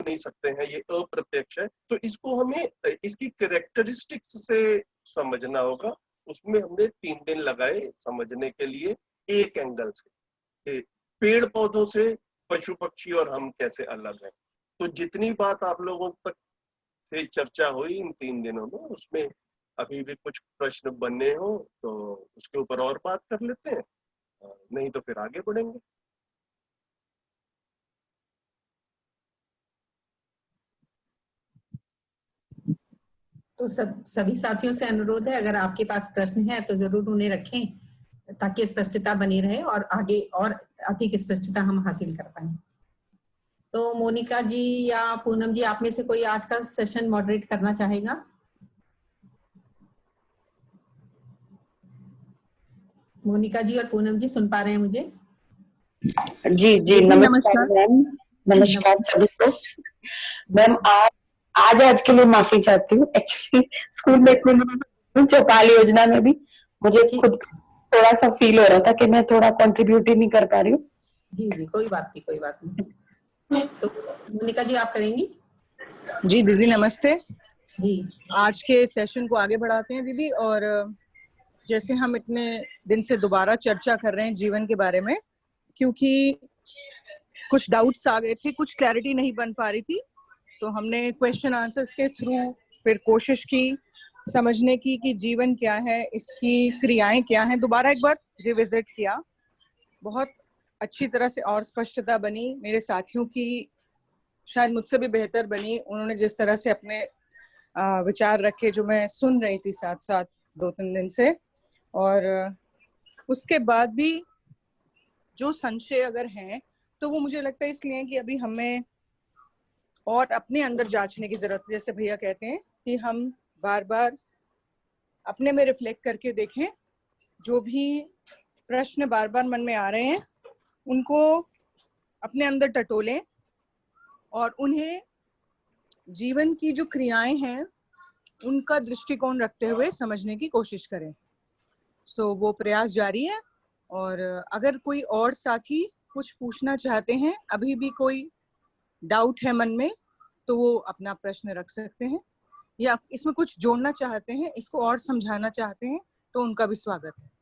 नहीं सकते हैं, ये अप्रत्यक्ष है। तो इसको हमें इसकी कैरेक्टरिस्टिक्स से समझना होगा। उसमें हमने 3 दिन लगाए समझने के लिए, एक एंगल से, पेड़ पौधों से पशु पक्षी और हम कैसे अलग हैं। तो जितनी बात आप लोगों तक से चर्चा हुई इन 3 दिनों में, उसमें अभी भी कुछ प्रश्न बने हो तो उसके ऊपर और बात कर लेते हैं, नहीं तो फिर आगे बढ़ेंगे। तो सभी साथियों से अनुरोध है, अगर आपके पास प्रश्न है तो जरूर उन्हें रखें, ताकि स्पष्टता बनी रहे और आगे और अधिक स्पष्टता हम हासिल कर पाए। तो मोनिका जी या पूनम जी, आप में से कोई आज का सेशन मॉडरेट करना चाहेगा? मोनिका जी और पूनम जी सुन पा रहे हैं मुझे? जी जी, नमस्कार मैम, नमस्कार सभी को। मैम आज के लिए माफी चाहती हूँ। एक्चुअली स्कूल में चौपाल योजना में भी मुझे खुद थोड़ा सा फील हो रहा था कि मैं थोड़ा कंट्रीब्यूट ही नहीं कर पा रही हूँ। जी जी, कोई बात नहीं, कोई बात नहीं। तो मोनिका जी आप करेंगी? जी दीदी नमस्ते जी। आज के सेशन को आगे बढ़ाते हैं दीदी। और जैसे हम इतने दिन से दोबारा चर्चा कर रहे हैं जीवन के बारे में, क्योंकि कुछ डाउट्स आ गए थे, कुछ क्लैरिटी नहीं बन पा रही थी, तो हमने क्वेश्चन आंसर्स के थ्रू फिर कोशिश की समझने की कि जीवन क्या है, इसकी क्रियाएं क्या हैं, दोबारा एक बार रिविजिट किया। बहुत अच्छी तरह से और स्पष्टता बनी, मेरे साथियों की शायद मुझसे भी बेहतर बनी। उन्होंने जिस तरह से अपने विचार रखे जो मैं सुन रही थी साथ साथ 2-3 दिन से, और उसके बाद भी जो संशय अगर हैं तो वो मुझे लगता है इसलिए कि अभी हमें और अपने अंदर जांचने की जरूरत है। जैसे भैया कहते हैं कि हम बार बार अपने में रिफ्लेक्ट करके देखें, जो भी प्रश्न बार बार मन में आ रहे हैं उनको अपने अंदर टटोलें और उन्हें जीवन की जो क्रियाएं हैं उनका दृष्टिकोण रखते हुए समझने की कोशिश करें। वो प्रयास जारी है। और अगर कोई और साथी कुछ पूछना चाहते हैं, अभी भी कोई डाउट है मन में, तो वो अपना प्रश्न रख सकते हैं, या इसमें कुछ जोड़ना चाहते हैं, इसको और समझाना चाहते हैं, तो उनका भी स्वागत है।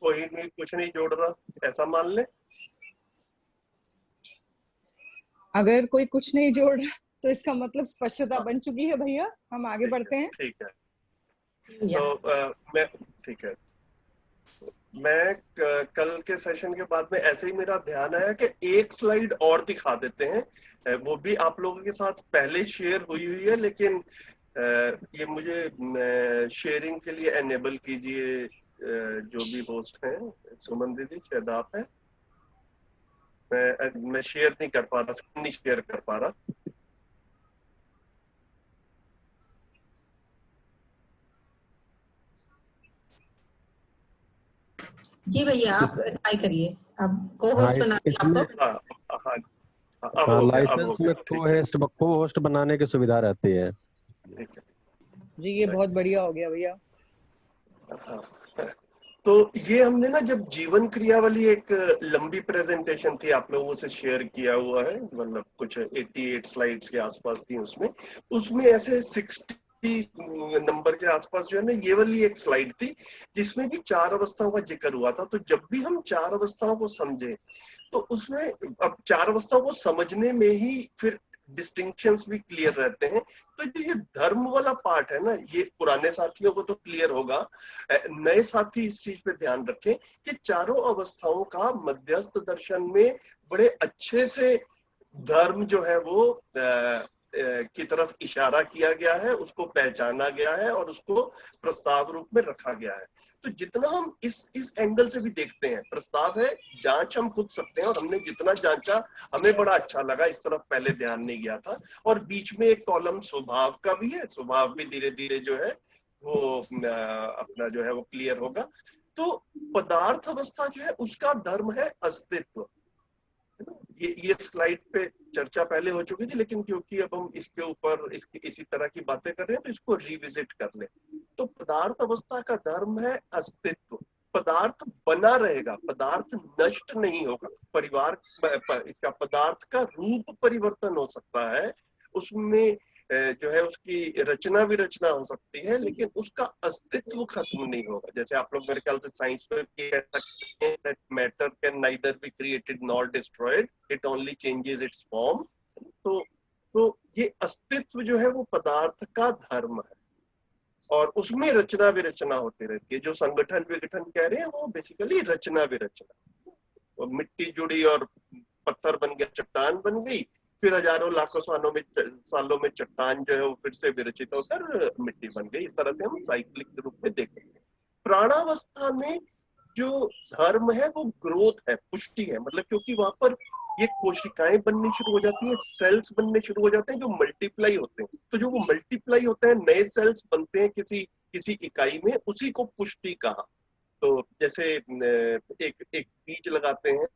कोई नहीं, कुछ नहीं जोड़ रहा, ऐसा मान ले। अगर कोई कुछ नहीं जोड़ रहा तो इसका मतलब स्पष्टता बन चुकी है भैया, हम आगे बढ़ते हैं। ठीक है, तो मैं ठीक है, मैं कल के सेशन के बाद में ऐसे ही मेरा ध्यान आया कि एक स्लाइड और दिखा देते हैं। वो भी आप लोगों के साथ पहले शेयर हुई है, लेकिन ये मुझे शेयरिंग के लिए एनेबल कीजिए। जो भी होस्ट हैं, सुमन दीदी शायद आप हैं, मैं शेयर नहीं कर पा रहा, स्क्रीन नहीं शेयर कर पा रहा। जी भैया आप ट्राई करिए, अब को होस्ट बना दिया आपको। हाँ, लाइसेंस में को होस्ट बनाने की सुविधा रहती है। जी ये बहुत बढ़िया हो गया भैया। तो ये हमने ना, जब जीवन क्रिया वाली एक लंबी प्रेजेंटेशन थी, आप लोगों से शेयर किया हुआ है, मतलब कुछ 88 स्लाइड्स के आसपास थी उसमें ऐसे 60 नंबर के आसपास जो है ना, ये वाली एक स्लाइड थी जिसमें भी 4 अवस्थाओं का जिक्र हुआ था। तो जब भी हम 4 अवस्थाओं को समझे तो उसमें, अब 4 अवस्थाओं को समझने में ही फिर डिस्टिंक्शंस भी क्लियर रहते हैं। तो ये धर्म वाला पार्ट है ना, ये पुराने साथियों को तो क्लियर होगा, नए साथी इस चीज पे ध्यान रखें कि चारों अवस्थाओं का मध्यस्थ दर्शन में बड़े अच्छे से धर्म जो है वो की तरफ इशारा किया गया है, उसको पहचाना गया है और उसको प्रस्ताव रूप में रखा गया है। तो जितना हम इस एंगल से भी देखते हैं, प्रस्ताव है, जांच हम खुद सकते हैं, और हमने जितना जांचा हमें बड़ा अच्छा लगा, इस तरफ पहले ध्यान नहीं गया था। और बीच में एक कॉलम स्वभाव का भी है, स्वभाव भी धीरे धीरे जो है वो अपना जो है वो क्लियर होगा। तो पदार्थ अवस्था जो है उसका धर्म है अस्तित्व, है ना? ये स्लाइड पे चर्चा पहले हो चुकी थी, लेकिन क्योंकि अब हम इसके ऊपर इसी तरह की बातें कर रहे हैं तो इसको रिविजिट कर ले। तो पदार्थ अवस्था का धर्म है अस्तित्व। पदार्थ बना रहेगा, पदार्थ नष्ट नहीं होगा। इसका पदार्थ का रूप परिवर्तन हो सकता है, उसमें जो है उसकी रचना विरचना हो सकती है, लेकिन उसका अस्तित्व खत्म नहीं होगा। जैसे आप लोग मेरे ख्याल से साइंस में ये कह सकते हैं that matter can neither be created nor destroyed, it only changes it's form. तो ये अस्तित्व जो है वो पदार्थ का धर्म है, और उसमें रचना विरचना होती रहती है। जो संगठन विघटन कह रहे हैं वो बेसिकली रचना विरचना। और मिट्टी जुड़ी और पत्थर बन गया, चट्टान बन गई, फिर हजारों लाखों सालों में चट्टान जो है वो फिर से विरचित होकर मिट्टी बन गई। इस तरह से हम साइक्लिक रूप में देख सकते हैं। प्राणावस्था में जो धर्म है वो ग्रोथ है, पुष्टि है। मतलब क्योंकि वहां पर ये कोशिकाएं बननी शुरू हो जाती हैं, सेल्स बनने शुरू हो जाते हैं जो मल्टीप्लाई होते हैं। तो जो वो मल्टीप्लाई होते हैं, नए सेल्स बनते हैं किसी इकाई में, उसी को पुष्टि कहा। तो जैसे एक बीज लगाते हैं,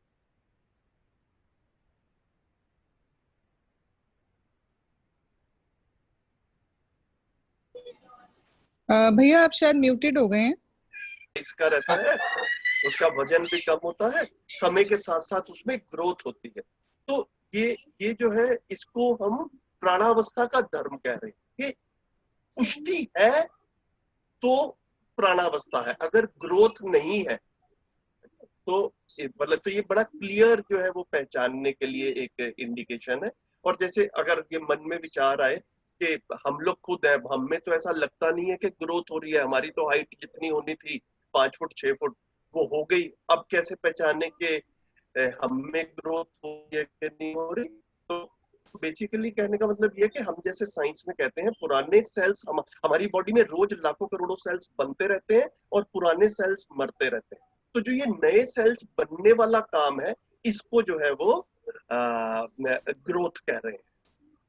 भैया आप शायद म्यूटेड हो गए हैं। इसका रहता है, उसका वजन भी कम होता है, समय के साथ साथ उसमें ग्रोथ होती है। तो ये जो है इसको हम प्राणावस्था का धर्म कह रहे हैं। कि पुष्टि है तो प्राणावस्था है, अगर ग्रोथ नहीं है तो मतलब तो ये बड़ा क्लियर जो है वो पहचानने के लिए एक इंडिकेशन है। और जैसे अगर ये मन में विचार आए कि हम लोग खुद हैं, हम में तो ऐसा लगता नहीं है कि ग्रोथ हो रही है, हमारी तो हाइट जितनी होनी थी 5 फुट 6 फुट वो हो गई, अब कैसे पहचाने कि हम में ग्रोथ हो रही है कि नहीं हो रही। तो बेसिकली कहने का मतलब ये कि हम जैसे साइंस में कहते हैं पुराने सेल्स हमारी बॉडी में रोज लाखों करोड़ों सेल्स बनते रहते हैं और पुराने सेल्स मरते रहते हैं। तो जो ये नए सेल्स बनने वाला काम है, इसको जो है वो ग्रोथ कह रहे हैं,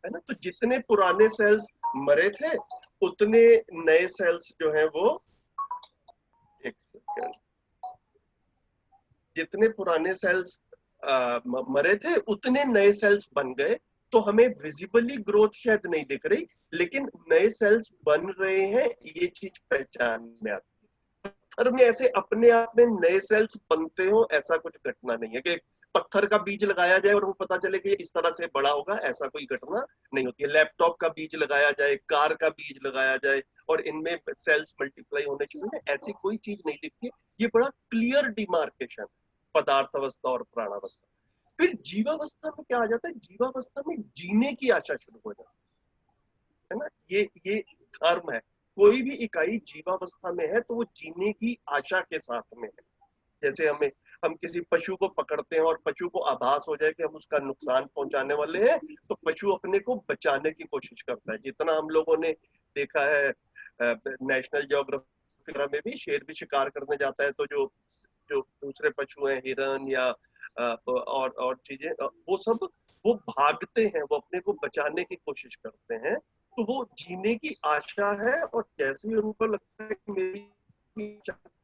है ना। तो जितने पुराने सेल्स मरे थे उतने नए सेल्स जो है वो, एक सेकंड, जितने पुराने सेल्स मरे थे उतने नए सेल्स बन गए। तो हमें विजिबली ग्रोथ शायद नहीं दिख रही, लेकिन नए सेल्स बन रहे हैं, ये चीज पहचान में आती है। पत्थर में ऐसे अपने आप में नए सेल्स बनते हो ऐसा कुछ घटना नहीं है कि पत्थर का बीज लगाया जाए और वो पता चले कि इस तरह से बड़ा होगा, ऐसा कोई घटना नहीं होती है। लैपटॉप का बीज लगाया जाए, कार का बीज लगाया जाए और इनमें सेल्स मल्टीप्लाई होने शुरू है, ऐसी कोई चीज नहीं दिखती। ये बड़ा क्लियर डिमार्केशन पदार्थ अवस्था और प्राणावस्था। फिर जीवावस्था में क्या आ जाता है, जीवावस्था में जीने की आशा शुरू हो जाती है ना। ये धर्म है। कोई भी इकाई जीवावस्था में है तो वो जीने की आशा के साथ में है। जैसे हम किसी पशु को पकड़ते हैं और पशु को आभास हो जाए कि हम उसका नुकसान पहुंचाने वाले हैं, तो पशु अपने को बचाने की कोशिश करता है। जितना हम लोगों ने देखा है नेशनल ज्योग्राफिक में भी, शेर भी शिकार करने जाता है तो जो जो दूसरे पशु हैं, हिरन या और चीजें, वो भागते हैं, वो अपने को बचाने की कोशिश करते हैं। तो वो जीने की आशा है, और जैसे ही उनको लगता है कि मेरी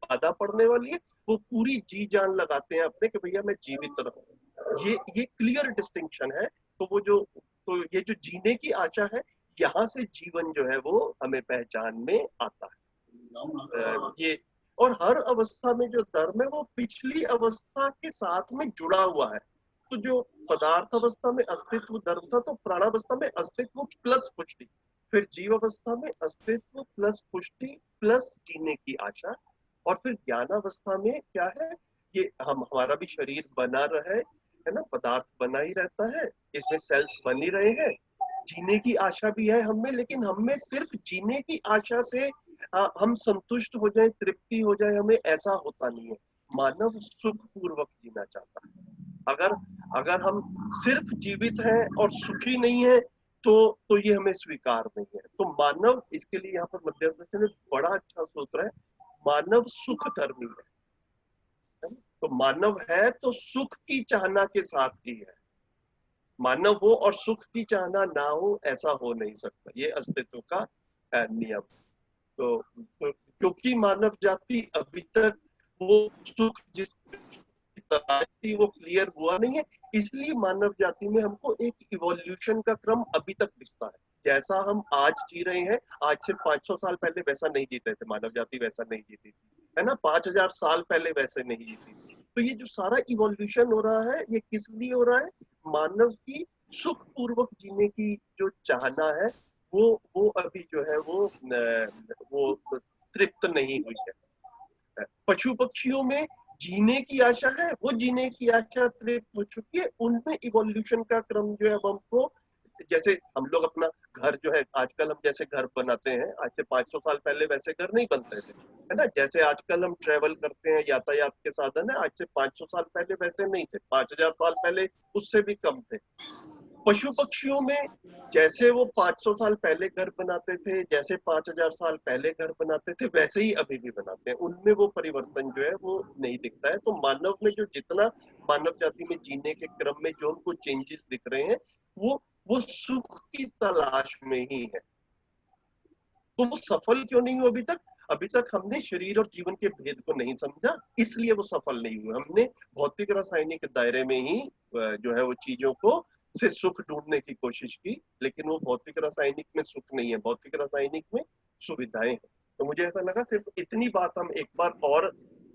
बाधा पड़ने वाली है, वो पूरी जी जान लगाते हैं अपने कि भैया मैं जीवित रहूं। ये क्लियर डिस्टिंक्शन है। तो ये जो जीने की आशा है, यहाँ से जीवन जो है वो हमें पहचान में आता है। ये और हर अवस्था में जो धर्म है वो पिछली अवस्था के साथ में जुड़ा हुआ है। तो जो पदार्थ अवस्था में अस्तित्व धर्म था, तो प्राणावस्था में अस्तित्व प्लस पुष्टि, फिर जीव अवस्था में अस्तित्व प्लस पुष्टि प्लस जीने की आशा, और फिर ज्ञानावस्था में क्या है, ये हमारा भी शरीर बना रहे, है ना, पदार्थ बना ही रहता है, इसमें सेल्स बन ही रहे हैं, जीने की आशा भी है हमें, लेकिन हमें सिर्फ जीने की आशा से हम संतुष्ट हो जाए, तृप्ति हो जाए, हमें ऐसा होता नहीं है। मानव सुख पूर्वक जीना चाहता है। अगर हम सिर्फ जीवित हैं और सुखी नहीं है तो ये हमें स्वीकार नहीं है। तो मानव, इसके लिए यहाँ पर मध्य दर्शन में बड़ा अच्छा सूत्र है, मानव सुख धर्मी है। तो मानव है तो सुख की चाहना के साथ ही है। मानव हो और सुख की चाहना ना हो, ऐसा हो नहीं सकता। ये अस्तित्व का नियम। तो क्योंकि मानव जाति अभी तक वो सुख जिस तलाश थी वो क्लियर हुआ नहीं है, इसलिए मानव जाति में हमको एक इवोल्यूशन का क्रम अभी तक दिखता है। जैसा हम आज जी रहे हैं, आज से 500 साल पहले वैसा नहीं जीते थे मानव जाति, वैसा नहीं जीती थी, है ना, 5000 साल पहले वैसे नहीं जीती थी। तो ये जो सारा इवोल्यूशन हो रहा है, ये किस लिए हो रहा है? मानव की सुख पूर्वक जीने की जो चाहना है, वो अभी जो है वो तृप्त नहीं हुई है। पशु पक्षियों में जीने की आशा है, वो जीने की आशा तृप्त हो चुकी है, उनमें इवोल्यूशन का क्रम जो है हमको, जैसे हम लोग अपना घर जो है आजकल हम जैसे घर बनाते हैं, आज से 500 साल पहले वैसे घर नहीं बनते थे, है ना। जैसे आजकल हम ट्रेवल करते हैं, यातायात के साधन है, आज से 500 साल पहले वैसे नहीं थे, 5000 साल पहले उससे भी कम थे। पशु पक्षियों में जैसे वो 500 साल पहले घर बनाते थे, जैसे 5000 साल पहले घर बनाते थे, वैसे ही अभी भी बनाते हैं, उनमें वो परिवर्तन जो है वो नहीं दिखता है। तो मानव में जो जितना मानव जाति में जीने के क्रम में जो हमको चेंजेस दिख रहे हैं, वो सुख की तलाश में ही है। तो वो सफल क्यों नहीं हुआ अभी तक? अभी तक हमने शरीर और जीवन के भेद को नहीं समझा, इसलिए वो सफल नहीं हुआ। हमने भौतिक रासायनिक दायरे में ही जो है वो चीजों को से सुख ढूंढने की कोशिश की, लेकिन वो भौतिक रासायनिक में सुख नहीं है, भौतिक रासायनिक में सुविधाएं हैं। तो मुझे ऐसा लगा सिर्फ इतनी बात हम एक बार और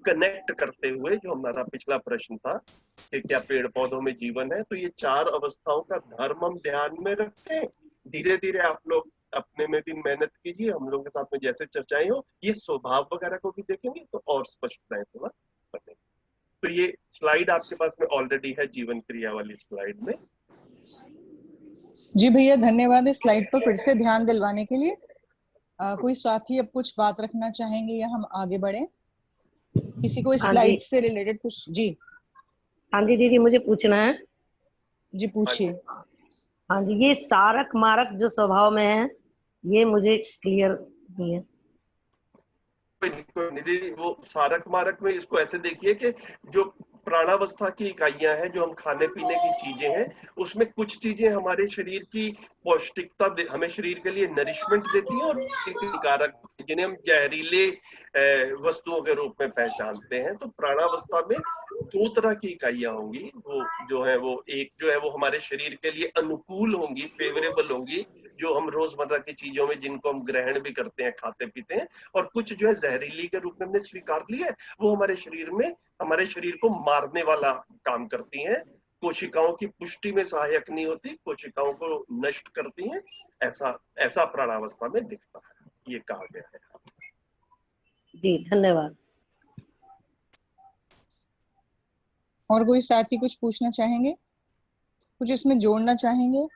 कनेक्ट करते हुए, जो हमारा पिछला प्रश्न था कि क्या पेड़ पौधों में जीवन है, तो ये 4 अवस्थाओं का धर्म हम ध्यान में रखते हैं। धीरे धीरे आप लोग अपने में भी मेहनत कीजिए, हम लोगों के साथ में जैसे चर्चाएं हो, ये स्वभाव वगैरह को भी देखेंगे तो और स्पष्टताएं थोड़ा बनेगी। तो ये स्लाइड आपके पास में ऑलरेडी है, जीवन क्रिया वाली स्लाइड में। जी भैया धन्यवाद इस स्लाइड पर फिर से ध्यान दिलवाने के लिए। कोई साथी अब कुछ बात रखना चाहेंगे या हम आगे बढ़े? किसी को इस स्लाइड से रिलेटेड कुछ? जी हाँ जी दीदी, मुझे पूछना है। जी पूछिए। हाँ जी, ये सारक मारक जो स्वभाव में है, ये मुझे क्लियर नहीं है। कोई निधि, वो सारक मारक में इसको ऐसे देखिए कि जो प्राणावस्था की इकाइयां हैं, जो हम खाने पीने की चीजें हैं, उसमें कुछ चीजें हमारे शरीर की पौष्टिकता हमें शरीर के लिए नरिशमेंट देती है, और हानिकारक जिन्हें हम जहरीले वस्तुओं के रूप में पहचानते हैं। तो प्राणावस्था में 2 तरह की इकाइयां होंगी, वो जो है वो एक जो है वो हमारे शरीर के लिए अनुकूल होंगी, फेवरेबल होंगी, जो हम रोजमर्रा की चीजों में जिनको हम ग्रहण भी करते हैं, खाते पीते हैं, और कुछ जो है जहरीली के रूप में हमने स्वीकार लिया है, वो हमारे शरीर में हमारे शरीर को मारने वाला काम करती हैं, कोशिकाओं की पुष्टि में सहायक नहीं होती, कोशिकाओं को नष्ट करती हैं। ऐसा प्राणावस्था में दिखता है, ये कहा गया है। जी धन्यवाद। और कोई साथी कुछ पूछना चाहेंगे, कुछ इसमें जोड़ना चाहेंगे?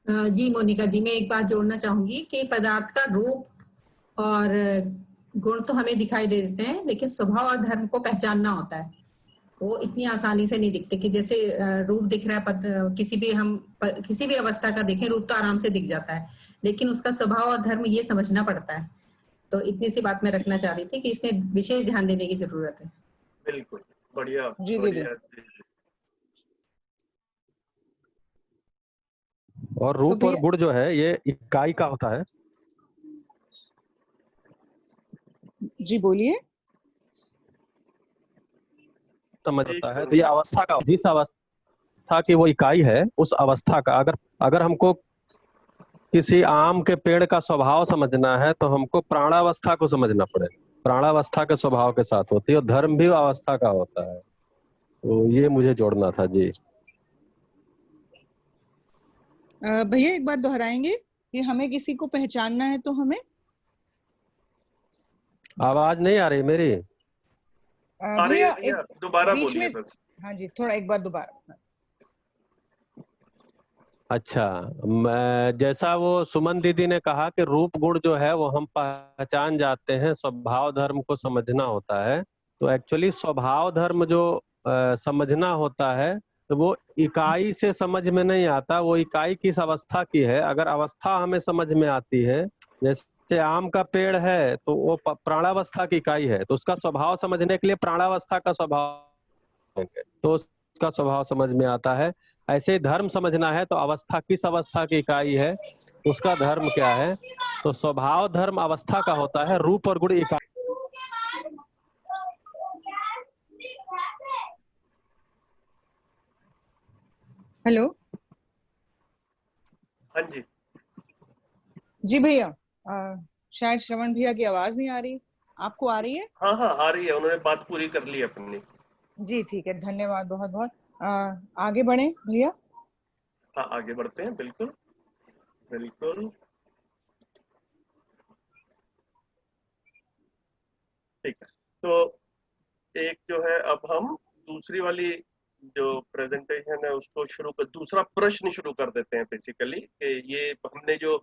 जी मोनिका जी, मैं एक बात जोड़ना चाहूंगी कि पदार्थ का रूप और गुण तो हमें दिखाई दे देते हैं, लेकिन स्वभाव और धर्म को पहचानना होता है। वो इतनी आसानी से नहीं दिखते कि जैसे रूप दिख रहा है, किसी भी अवस्था का देखें, रूप तो आराम से दिख जाता है, लेकिन उसका स्वभाव और धर्म ये समझना पड़ता है। तो इतनी सी बात मैं रखना चाह रही थी कि इसमें विशेष ध्यान देने की जरूरत है। बिल्कुल, बढ़िया जी दीदी। और रूप और गुण जो है ये इकाई का होता है। जी बोलिए। समझ होता है, तो ये अवस्था का, जिस अवस्था की वो इकाई है, उस अवस्था का अगर हमको किसी आम के पेड़ का स्वभाव समझना है तो हमको प्राणावस्था को समझना पड़ेगा। प्राणावस्था के स्वभाव के साथ होती है, और धर्म भी अवस्था का होता है। तो ये मुझे जोड़ना था जी। भैया एक बार दोहराएंगे कि हमें किसी को पहचानना है तो हमें? आवाज नहीं आ रही मेरी? भैया दोबारा बीच बोलिए में। बस। हाँ जी, थोड़ा एक बार दोबारा। अच्छा, मैं जैसा वो सुमन दीदी ने कहा कि रूप गुण जो है वो हम पहचान जाते हैं, स्वभाव धर्म को समझना होता है। तो एक्चुअली स्वभाव धर्म जो समझना होता है, तो वो इकाई से समझ में नहीं आता, वो इकाई किस अवस्था की है। अगर अवस्था हमें समझ में आती है, जैसे आम का पेड़ है तो वो प्राणावस्था की इकाई है, तो उसका स्वभाव समझने के लिए प्राणावस्था का स्वभाव, तो उसका स्वभाव समझ में आता है। ऐसे ही धर्म समझना है तो अवस्था किस अवस्था की इकाई है, उसका धर्म क्या है। तो स्वभाव धर्म अवस्था का होता है, रूप और गुण इकाई। हेलो हाँ जी। जी भैया, शायद श्रवण भैया की आवाज नहीं आ रही, आपको आ रही है? हाँ हाँ आ रही है, उन्होंने बात पूरी कर ली अपनी। जी ठीक है, धन्यवाद बहुत बहुत। आगे बढ़े भैया। हाँ आगे बढ़ते हैं, बिल्कुल बिल्कुल। ठीक है, तो एक जो है, अब हम दूसरी वाली जो प्रेजेंटेशन है उसको दूसरा प्रश्न शुरू कर देते हैं बेसिकली। ये हमने जो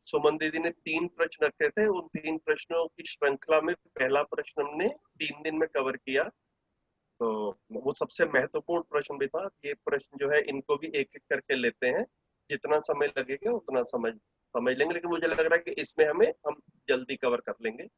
सुमन दीदी ने 3 प्रश्न रखे थे, उन 3 प्रश्नों की श्रृंखला में पहला प्रश्न हमने 3 दिन में कवर किया, तो वो सबसे महत्वपूर्ण प्रश्न भी था। ये प्रश्न जो है इनको भी एक एक करके लेते हैं, जितना समय लगेगा उतना समझ लेंगे, लेकिन मुझे लग रहा है कि इसमें हम जल्दी कवर कर लेंगे।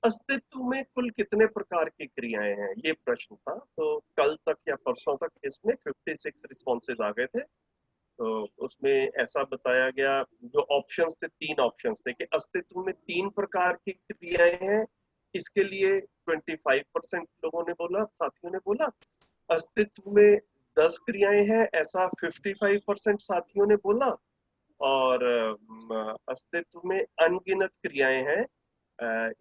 अस्तित्व में कुल कितने प्रकार की क्रियाएं हैं, ये प्रश्न था। तो कल तक या परसों तक इसमें 56 रिस्पॉन्सेज आ गए थे। तो उसमें ऐसा बताया गया, जो ऑप्शंस थे, 3 ऑप्शंस थे कि अस्तित्व में 3 प्रकार की क्रियाएं हैं। इसके लिए 25% लोगों ने बोला, साथियों ने बोला। अस्तित्व में 10 क्रियाएं हैं, ऐसा 55% साथियों ने बोला। और अस्तित्व में अनगिनत क्रियाएं हैं,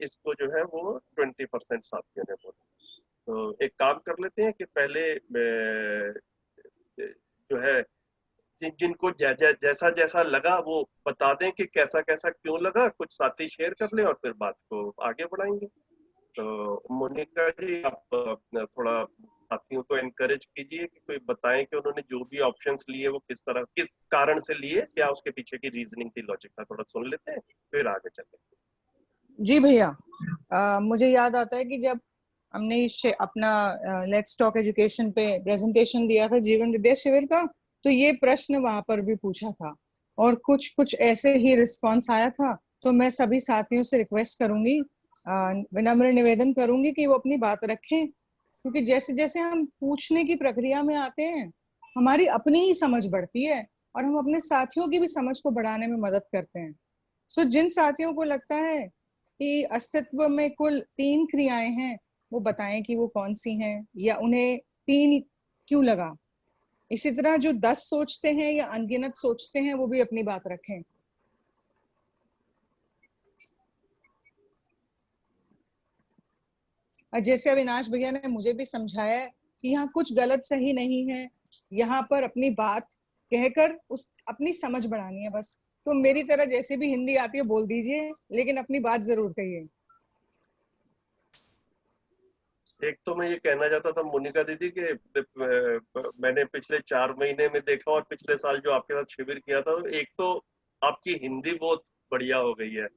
इसको जो है वो 20% साथियों ने बोला। तो एक काम कर लेते हैं कि पहले जो है जिनको जैसा जैसा लगा वो बता दें कि कैसा कैसा क्यों लगा, कुछ साथी शेयर कर लें और फिर बात को आगे बढ़ाएंगे। तो मोनिका जी, आप थोड़ा साथियों को एनकरेज कीजिए कि कोई बताएं कि उन्होंने जो भी ऑप्शंस लिए वो किस कारण से लिए, क्या उसके पीछे की रीजनिंग थी, लॉजिक था, थोड़ा सुन लेते हैं फिर आगे चलते हैं। जी भैया, मुझे याद आता है कि जब हमने अपना लेट्स टॉक एजुकेशन पे प्रेजेंटेशन दिया था जीवन विद्या शिविर का, तो ये प्रश्न वहां पर भी पूछा था और कुछ कुछ ऐसे ही रिस्पांस आया था। तो मैं सभी साथियों से रिक्वेस्ट करूंगी, विनम्र निवेदन करूंगी कि वो अपनी बात रखें, क्योंकि जैसे जैसे हम पूछने की प्रक्रिया में आते हैं हमारी अपनी ही समझ बढ़ती है और हम अपने साथियों की भी समझ को बढ़ाने में मदद करते हैं। सो जिन साथियों को लगता है कि अस्तित्व में कुल 3 क्रियाएं हैं, वो बताएं कि वो कौन सी हैं या उन्हें 3 क्यों लगा। इसी तरह जो 10 सोचते हैं या अनगिनत सोचते हैं वो भी अपनी बात रखें। और जैसे अविनाश भैया ने मुझे भी समझाया कि यहाँ कुछ गलत सही नहीं है, यहाँ पर अपनी बात कहकर उस अपनी समझ बढ़ानी है बस। तो मेरी तरह जैसे भी हिंदी आती है बोल दीजिए, लेकिन अपनी बात जरूर कहिए। एक तो मैं ये कहना चाहता था मोनिका दीदी कि मैंने पिछले 4 महीने में देखा और पिछले साल जो आपके साथ शिविर किया था, तो एक तो आपकी हिंदी बहुत बढ़िया हो गई है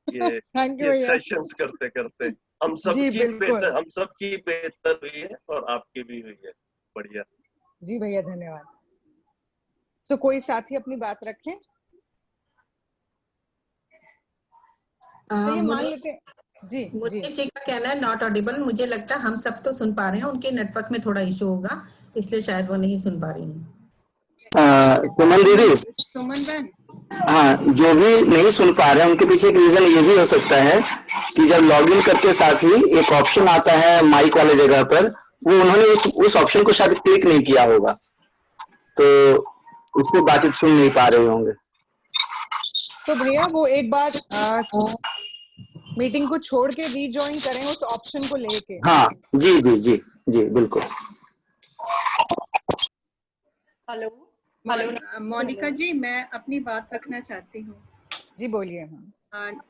ये थैंक यू ये भैया। सेशंस करते करते। जी बिल्कुल। हम सबकी बेहतर हुई है और आपकी भी हुई है बढ़िया। जी भैया धन्यवाद। तो कोई साथी अपनी बात रखें। तो ये मान लेते हैं। जी जी मुनीष जी का कहना है नॉट ऑडिबल। मुझे लगता है हम सब तो सुन पा रहे हैं, उनके नेटवर्क में थोड़ा इशू होगा, इसलिए शायद वो नहीं सुन पा रही हैं। सुमन दीदी, सुमन बहन, हाँ, जो भी नहीं सुन पा रहे हैं उनके पीछे एक रीजन ये भी हो सकता है कि जब लॉगिन करते साथ ही एक ऑप्शन आता है माइक वाले जगह पर, वो उन्होंने उस ऑप्शन को शायद क्लिक नहीं किया होगा, तो उससे बातचीत सुन नहीं पा रहे होंगे। तो भैया वो एक बार मीटिंग को छोड़ के रीजॉइन करें उस ऑप्शन को लेके। हाँ जी जी जी जी बिल्कुल। हेलो मोनिका जी, मैं अपनी बात रखना चाहती हूँ। जी बोलिए।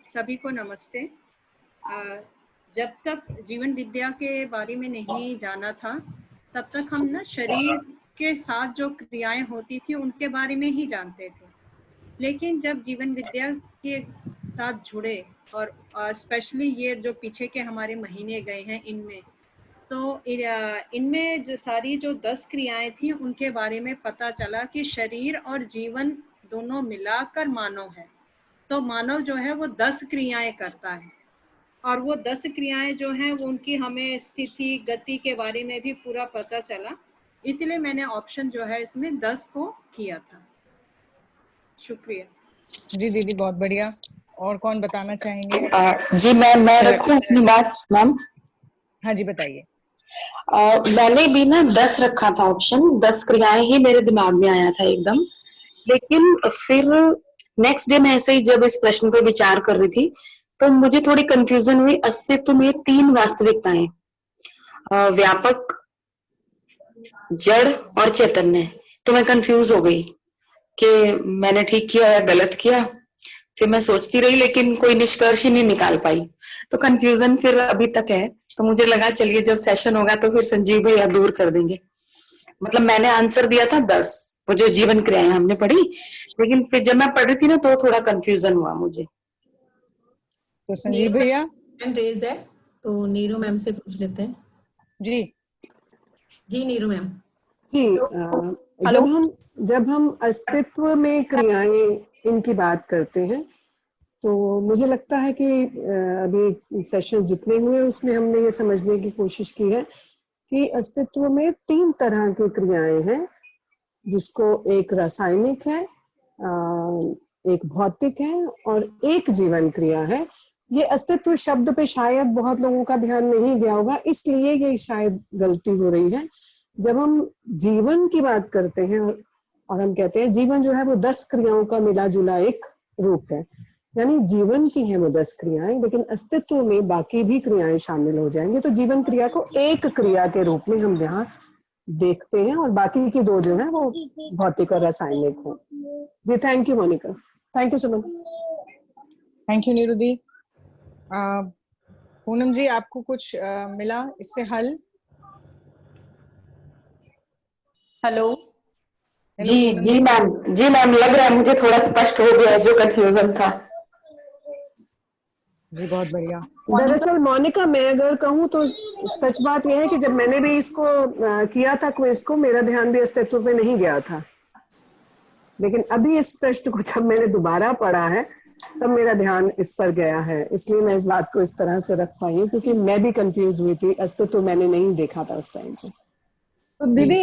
सभी को नमस्ते। जब तक जीवन विद्या के बारे में नहीं जाना था तब तक हम ना शरीर के साथ जो क्रियाएं होती थी उनके बारे में ही जानते थे, लेकिन जब जीवन विद्या के साथ जुड़े और स्पेशली ये जो पीछे के हमारे महीने गए हैं इनमें, तो इनमें जो सारी जो 10 क्रियाएं थी उनके बारे में पता चला कि शरीर और जीवन दोनों मिलाकर मानव है। तो मानव जो है वो 10 क्रियाएं करता है और वो 10 क्रियाएं जो हैं वो उनकी हमें स्थिति गति के बारे में भी पूरा पता चला, इसलिए मैंने ऑप्शन जो है इसमें 10 को किया था। शुक्रिया। जी दीदी बहुत बढ़िया। और कौन बताना चाहेंगे? जी मैं रखूं अपनी बात मैम? हाँ जी बताइए। मैंने भी ना 10 रखा था ऑप्शन, 10 क्रियाएं ही मेरे दिमाग में आया था एकदम। लेकिन फिर नेक्स्ट डे मैं ऐसे ही जब इस प्रश्न पर विचार कर रही थी तो मुझे थोड़ी कंफ्यूजन हुई। अस्तित्व में 3 वास्तविकताएं, व्यापक, जड़ और चैतन्य। तो मैं कंफ्यूज हो गई कि मैंने ठीक किया या गलत किया। फिर मैं सोचती रही लेकिन कोई निष्कर्ष ही नहीं निकाल पाई। तो कंफ्यूजन फिर अभी तक है। तो मुझे लगा चलिए जब सेशन होगा तो फिर संजीव भैया दूर कर देंगे। मतलब मैंने आंसर दिया था 10, वो जो जीवन क्रियाएं हमने पढ़ी, लेकिन फिर जब मैं पढ़ रही थी ना तो थोड़ा कंफ्यूजन हुआ मुझे। तो संजीव भैया रेज है तो नीरू मैम से पूछ लेते हैं। जी नीरू मैम। जी जब हम अस्तित्व में क्रियाएं इनकी बात करते हैं तो मुझे लगता है कि अभी सेशन जितने हुए उसमें हमने ये समझने की कोशिश की है कि अस्तित्व में 3 तरह की क्रियाएं हैं, जिसको एक रासायनिक है, एक भौतिक है और एक जीवन क्रिया है। ये अस्तित्व शब्द पे शायद बहुत लोगों का ध्यान नहीं गया होगा, इसलिए ये शायद गलती हो रही है। जब हम जीवन की बात करते हैं और हम कहते हैं जीवन जो है वो 10 क्रियाओं का मिला जुला एक रूप है, यानी जीवन की है वो 10 क्रियाएं, लेकिन अस्तित्व में बाकी भी क्रियाएं शामिल हो जाएंगी। तो जीवन क्रिया को एक क्रिया के रूप में हम यहाँ देखते हैं और बाकी की 2 जो है वो भौतिक और रासायनिक हो। जी thank you Monica, thank you so much. Thank you Neeru दी। पूनम जी आपको कुछ मिला इससे हल? हेलो जी मैम लग रहा है मुझे थोड़ा स्पष्ट हो गया जो कंफ्यूजन था। जी बहुत बढ़िया। दरअसल मोनिका मैं अगर कहूँ तो सच बात यह है कि जब मैंने भी इसको किया था क्विज को, मेरा ध्यान भी अस्तित्व पे नहीं गया था, लेकिन अभी इस प्रश्न को जब मैंने दोबारा पढ़ा है तब मेरा ध्यान इस पर गया है, इसलिए मैं इस बात को इस तरह से रख पाई हूँ, क्योंकि मैं भी कंफ्यूज हुई थी, अस्तित्व मैंने नहीं देखा था उस टाइम पे। तो दीदी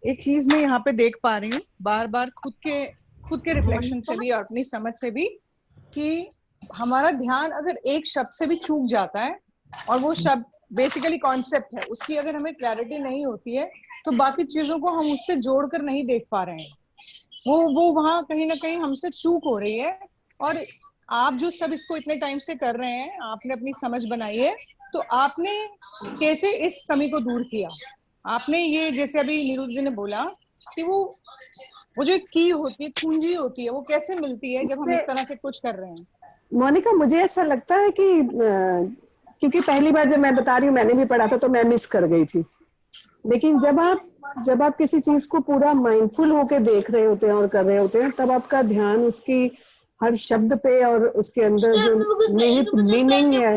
एक चीज मैं यहाँ पे देख पा रही हूँ बार बार खुद के रिफ्लेक्शन से भी और अपनी समझ से भी, कि हमारा ध्यान अगर एक शब्द से भी चूक जाता है और वो शब्द बेसिकली कॉन्सेप्ट है, उसकी अगर हमें क्लैरिटी नहीं होती है तो बाकी चीजों को हम उससे जोड़कर नहीं देख पा रहे हैं। वो वहाँ कहीं ना कहीं हमसे चूक हो रही है। और आप जो सब इसको इतने टाइम से कर रहे हैं, आपने अपनी समझ बनाई है, तो आपने कैसे इस कमी को दूर किया? आपने ये जैसे अभी नीरू जी ने बोला कि वो जो की होती है, कुंजी होती है, वो कैसे मिलती है जब हम इस तरह से कुछ कर रहे हैं? मोनिका मुझे ऐसा लगता है कि क्योंकि पहली बार जब मैं बता रही हूँ मैंने भी पढ़ा था तो मैं मिस कर गई थी, लेकिन जब आप किसी चीज को पूरा माइंडफुल होके देख रहे होते हैं और कर रहे होते हैं तब आपका ध्यान उसकी हर शब्द पे और उसके अंदर जो निहित मीनिंग है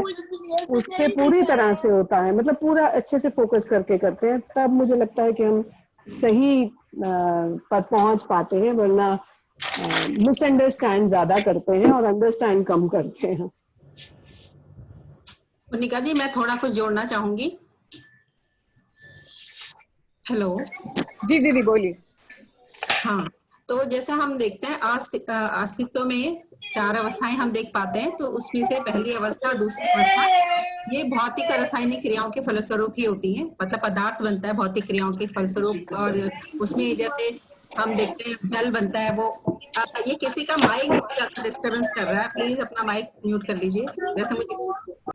उस पे पूरी तरह से होता है, मतलब पूरा अच्छे से फोकस करके करते हैं, तब मुझे लगता है कि हम सही पर पहुंच पाते हैं, वरना मिसअंडरस्टैंड ज्यादा करते हैं और अंडरस्टैंड कम करते हैं। मोनिका जी मैं थोड़ा कुछ जोड़ना चाहूंगी। हेलो जी दीदी बोलिए। हाँ, तो जैसे हम देखते हैं अस्तित्व में 4 अवस्थाएं हम देख पाते हैं, तो उसमें से पहली अवस्था, दूसरी अवस्था ये भौतिक और रासायनिक क्रियाओं के फलस्वरूप ही होती हैं, मतलब पदार्थ बनता है भौतिक क्रियाओं के फलस्वरूप, और उसमें जैसे हम देखते हैं जल बनता है। वो ये किसी का माइक बहुत ज्यादा डिस्टर्बेंस कर रहा है, प्लीज अपना माइक म्यूट कर लीजिए। वैसे मुझे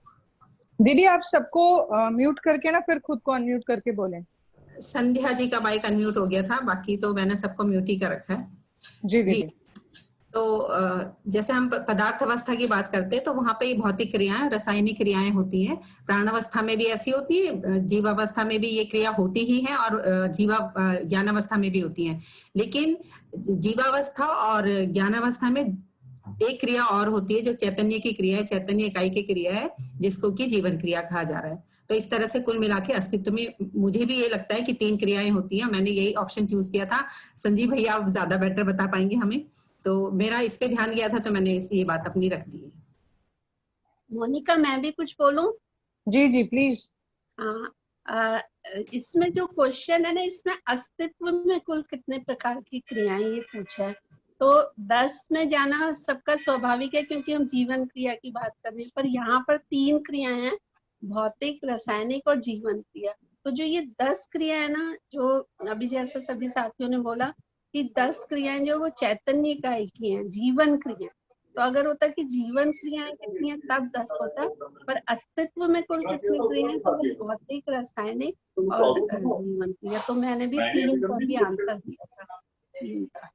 दीदी आप सबको म्यूट करके ना फिर खुद को अनम्यूट करके बोलें। संध्या जी का माइक अनम्यूट हो गया था, बाकी तो मैंने सबको म्यूट ही कर रखा है। जी दीदी। तो जैसे हम पदार्थ अवस्था की बात करते हैं तो वहां पे भौतिक क्रियाएं, रासायनिक क्रियाएं होती हैं। प्राण अवस्था में भी ऐसी होती है, जीवावस्था में भी ये क्रिया होती ही है, और ज्ञान अवस्था में भी होती है। लेकिन जीवावस्था और ज्ञान अवस्था में एक क्रिया और होती है जो चैतन्य की क्रिया है, चैतन्य इकाई की क्रिया है, जिसको कि जीवन क्रिया कहा जा रहा है। तो इस तरह से कुल मिला के अस्तित्व में मुझे भी ये लगता है कि 3 क्रियाएं होती हैं। मैंने यही ऑप्शन चूज किया था। संजीव भैया आप ज्यादा बेटर बता पाएंगे हमें, तो मेरा इस पे ध्यान गया था तो मैंने ये बात अपनी रख दी है। मोनिका मैं भी कुछ बोलूं? जी जी प्लीज। इसमें जो क्वेश्चन है ना, इसमें अस्तित्व में कुल कितने प्रकार की क्रियाएं ये पूछा है, तो 10 में जाना सबका स्वाभाविक है क्योंकि हम जीवन क्रिया की बात कर रहे हैं, पर यहाँ पर 3 क्रियाएं हैं भौतिक, रासायनिक और जीवन क्रिया। तो जो ये 10 क्रियाएं ना, जो अभी जैसे सभी साथियों ने बोला कि 10 क्रियाएं जो वो चैतन्य इकाई की हैं, जीवन क्रिया। तो अगर होता कि जीवन क्रियाएं कितनी है तब 10 होता, पर अस्तित्व में कुल कितनी क्रियाएं, तो वो भौतिक, रासायनिक और जीवन क्रिया। तो मैंने भी 3 का ही आंसर दिया था, 3 का।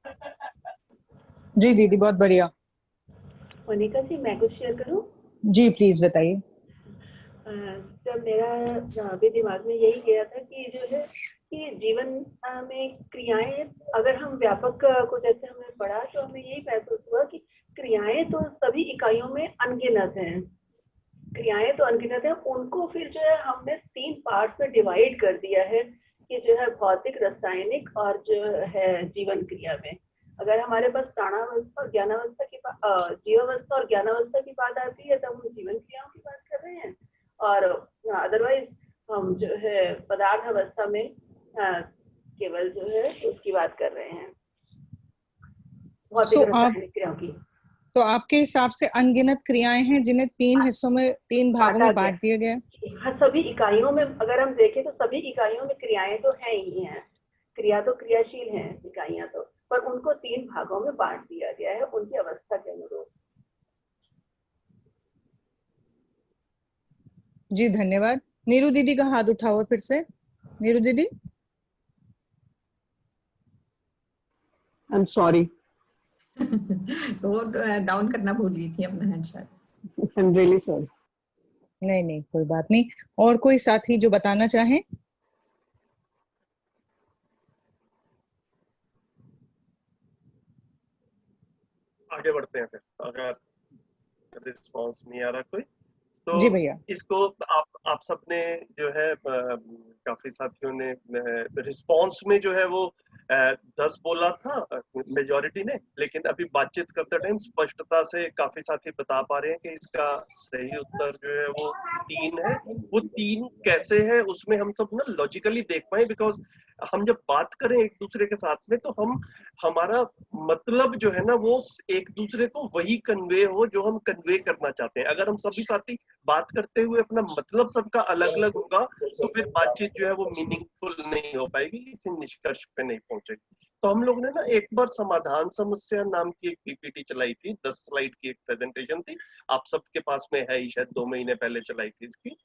जी दीदी, बहुत बढ़िया। मोनिका जी, मैं कुछ शेयर करूं? जी प्लीज बताइए। जब मेरा भी दिमाग में यही गया था कि जो है कि जीवन में क्रियाएं, अगर हम व्यापक को जैसे हमने पढ़ा तो हमें यही महसूस हुआ कि क्रियाएं तो सभी इकाइयों में अनगिनत हैं, क्रियाएं तो अनगिनत हैं। उनको फिर जो है हमने 3 पार्ट्स में डिवाइड कर दिया है कि जो है भौतिक, रासायनिक और जो है जीवन क्रिया में। अगर हमारे पास प्राणावस्था और ज्ञानावस्था की जीवावस्था और ज्ञानावस्था की बात आती है तब हम जीवन क्रियाओं की बात कर रहे हैं, और अदरवाइज हम जो है पदार्थ अवस्था में केवल जो है उसकी बात कर रहे हैं, भौतिक रासायनिक क्रियाओं की। तो आपके हिसाब से अनगिनत क्रियाएं हैं जिन्हें 3 हिस्सों में, 3 भागों में बांट दिया गया है। हाँ, सभी इकाइयों में अगर हम देखें तो सभी इकाइयों में क्रियाएं तो हैं ही हैं, क्रिया तो क्रियाशील हैं इकाइयां तो, पर उनको 3 भागों में बांट दिया गया है उनकी अवस्था के अनुरूप। जी धन्यवाद। नीरू दीदी का हाथ उठा हुआ फिर से। नीरू दीदी। I am sorry. तो वो डाउन करना भूल गई थी अपना हैंड शायद। I am really sorry. नहीं नहीं, कोई बात नहीं। और कोई साथी जो बताना चाहें? आगे बढ़ते हैं फिर, अगर रिस्पॉन्स नहीं आ रहा कोई तो। जी भैया। इसको आप सबने जो है काफी साथियों ने रिस्पॉन्स में जो है वो 10 बोला था मेजॉरिटी ने, लेकिन अभी बातचीत करते टाइम स्पष्टता से काफी साथी बता पा रहे हैं कि इसका सही उत्तर जो है वो 3 है। वो 3 कैसे है उसमें हम सब ना लॉजिकली देख पाए, बिकॉज हम जब बात करें एक दूसरे के साथ में तो हमारा मतलब जो है ना वो एक दूसरे को वही कन्वे हो जो हम कन्वे करना चाहते हैं। अगर हम सभी साथी बात करते हुए अपना मतलब सबका अलग अलग होगा तो फिर बातचीत जो है वो मीनिंगफुल नहीं हो पाएगी, किसी निष्कर्ष पे नहीं पहुंचेगी। तो हम लोग ने ना एक बार समाधान समस्या नाम की एक पीपीटी चलाई थी, 10 स्लाइड की एक प्रेजेंटेशन थी, आप सबके पास में है ही, शायद 2 महीने पहले चलाई थी इसकी।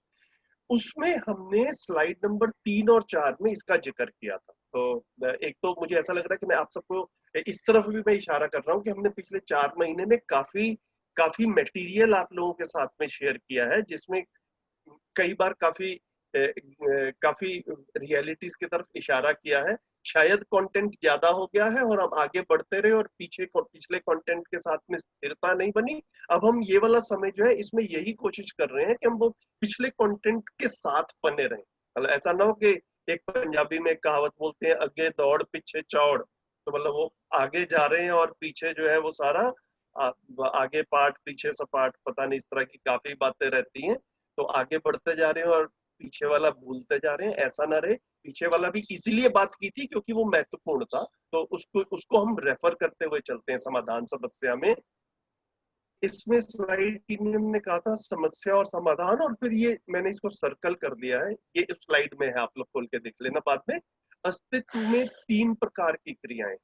उसमें हमने स्लाइड नंबर 3 और 4 में इसका जिक्र किया था। तो एक तो मुझे ऐसा लग रहा है कि मैं आप सबको इस तरफ भी मैं इशारा कर रहा हूँ कि हमने पिछले 4 महीने में काफी मटेरियल आप लोगों के साथ में शेयर किया है, जिसमें कई बार काफी रियलिटीज की तरफ इशारा किया है। शायद कंटेंट ज्यादा हो गया है और हम आगे बढ़ते रहे और पिछले कंटेंट के साथ में स्थिरता नहीं बनी। अब हम ये वाला समय जो है इसमें यही कोशिश कर रहे हैं कि हम वो पिछले कंटेंट के साथ बने रहें। मतलब ऐसा ना हो कि एक पंजाबी में कहावत बोलते हैं, आगे दौड़ पीछे चौड़, तो मतलब वो आगे जा रहे हैं और पीछे जो है वो सारा आगे पाठ पीछे सपाट, पता नहीं, इस तरह की काफी बातें रहती हैं। तो आगे बढ़ते जा रहे हैं और पीछे वाला भूलते जा रहे हैं, ऐसा ना रहे। पीछे वाला भी इसीलिए बात की थी क्योंकि वो महत्वपूर्ण था, तो उसको हम रेफर करते हुए चलते हैं समाधान समस्या में। इसमें स्लाइड 3 में हमने कहा था समस्या और समाधान, और फिर ये मैंने इसको सर्कल कर दिया है, ये स्लाइड में है, आप लोग खोल के देख लेना बाद में। अस्तित्व में 3 प्रकार की क्रियाएं,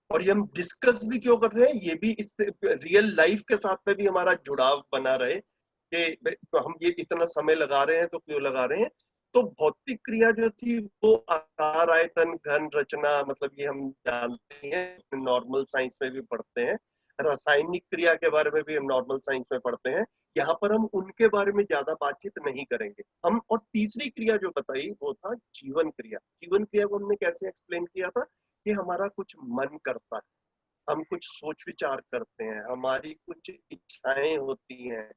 और ये हम डिस्कस भी क्यों कर रहे हैं, ये भी इससे रियल लाइफ के साथ में भी हमारा जुड़ाव बना रहे कि तो हम ये इतना समय लगा रहे हैं तो क्यों लगा रहे हैं। तो भौतिक क्रिया जो थी वो आकार, आयतन, घन, रचना, मतलब ये हम जानते हैं, नॉर्मल साइंस में भी पढ़ते हैं। रासायनिक क्रिया के बारे में भी हम नॉर्मल साइंस में पढ़ते हैं। यहाँ पर हम उनके बारे में ज्यादा बातचीत नहीं करेंगे हम। और तीसरी क्रिया जो बताई वो था जीवन क्रिया। जीवन क्रिया को हमने कैसे एक्सप्लेन किया था कि हमारा कुछ मन करता है, हम कुछ सोच विचार करते हैं, हमारी कुछ इच्छाएं होती हैं,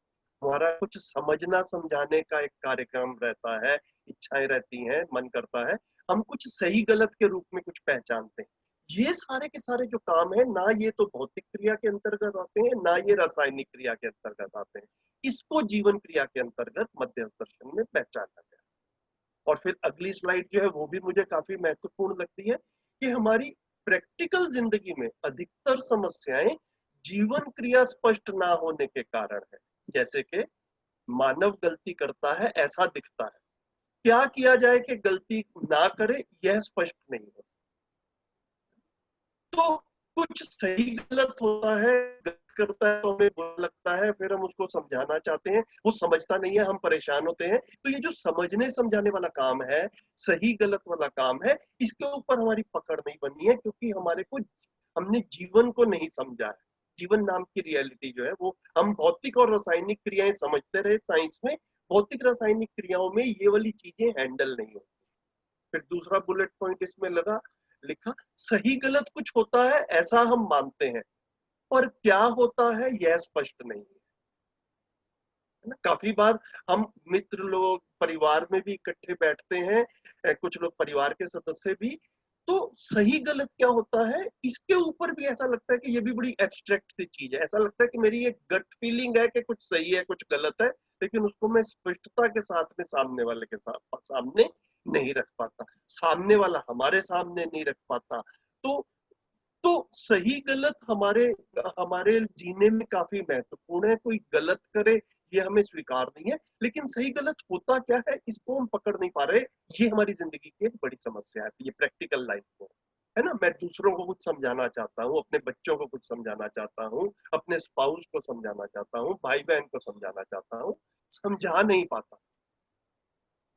हमारा कुछ समझना समझाने का एक कार्यक्रम रहता है, इच्छाएं रहती हैं, मन करता है, हम कुछ सही गलत के रूप में कुछ पहचानते हैं। ये सारे के सारे जो काम है ना, ये तो भौतिक क्रिया के अंतर्गत आते हैं ना ये रासायनिक क्रिया के अंतर्गत आते हैं। इसको जीवन क्रिया के अंतर्गत मध्यस्थ दर्शन में पहचाना गया। और फिर अगली स्लाइड जो है वो भी मुझे काफी महत्वपूर्ण लगती है कि हमारी प्रैक्टिकल जिंदगी में अधिकतर समस्याएं जीवन क्रिया स्पष्ट ना होने के कारण है। जैसे कि मानव गलती करता है ऐसा दिखता है, क्या किया जाए कि गलती ना करे यह स्पष्ट नहीं होता। तो कुछ सही गलत होता है, गलत करता है तो हमें बुरा लगता है, फिर हम उसको समझाना चाहते हैं, वो समझता नहीं है, हम परेशान होते हैं। तो ये जो समझने समझाने वाला काम है, सही गलत वाला काम है, इसके ऊपर हमारी पकड़ नहीं बनी है, क्योंकि हमने जीवन को नहीं समझा है। जीवन नाम की रियलिटी जो है वो हम भौतिक और रासायनिक क्रियाएं समझते रहे साइंस में, भौतिक रासायनिक क्रियाओं में ये वाली चीजें हैंडल नहीं होती। फिर दूसरा बुलेट पॉइंट इसमें लिखा सही गलत कुछ होता है ऐसा हम मानते हैं, और क्या होता है यह स्पष्ट नहीं है ना। काफी बार हम मित्र लोग परिवार में भी इकट्ठे बैठते हैं, कुछ लोग परिवार के सदस्य भी, तो सही गलत क्या होता है इसके ऊपर भी ऐसा लगता है कि ये भी बड़ी एब्स्ट्रैक्ट सी चीज है। ऐसा लगता है कि मेरी एक गट फीलिंग है कि कुछ सही है कुछ गलत है, लेकिन उसको मैं स्पष्टता के साथ में सामने वाले के सामने नहीं रख पाता, सामने वाला हमारे सामने नहीं रख पाता। तो सही गलत हमारे जीने में काफी महत्वपूर्ण है। कोई गलत करे ये हमें स्वीकार नहीं है, लेकिन सही गलत होता क्या है इसको हम पकड़ नहीं पा रहे। ये हमारी जिंदगी की एक बड़ी समस्या है, ये प्रैक्टिकल लाइफ में है ना। मैं दूसरों को कुछ समझाना चाहता हूँ, अपने बच्चों को कुछ समझाना चाहता हूँ, अपने स्पाउस को समझाना चाहता हूँ, भाई बहन को समझाना चाहता हूँ, समझा नहीं पाता,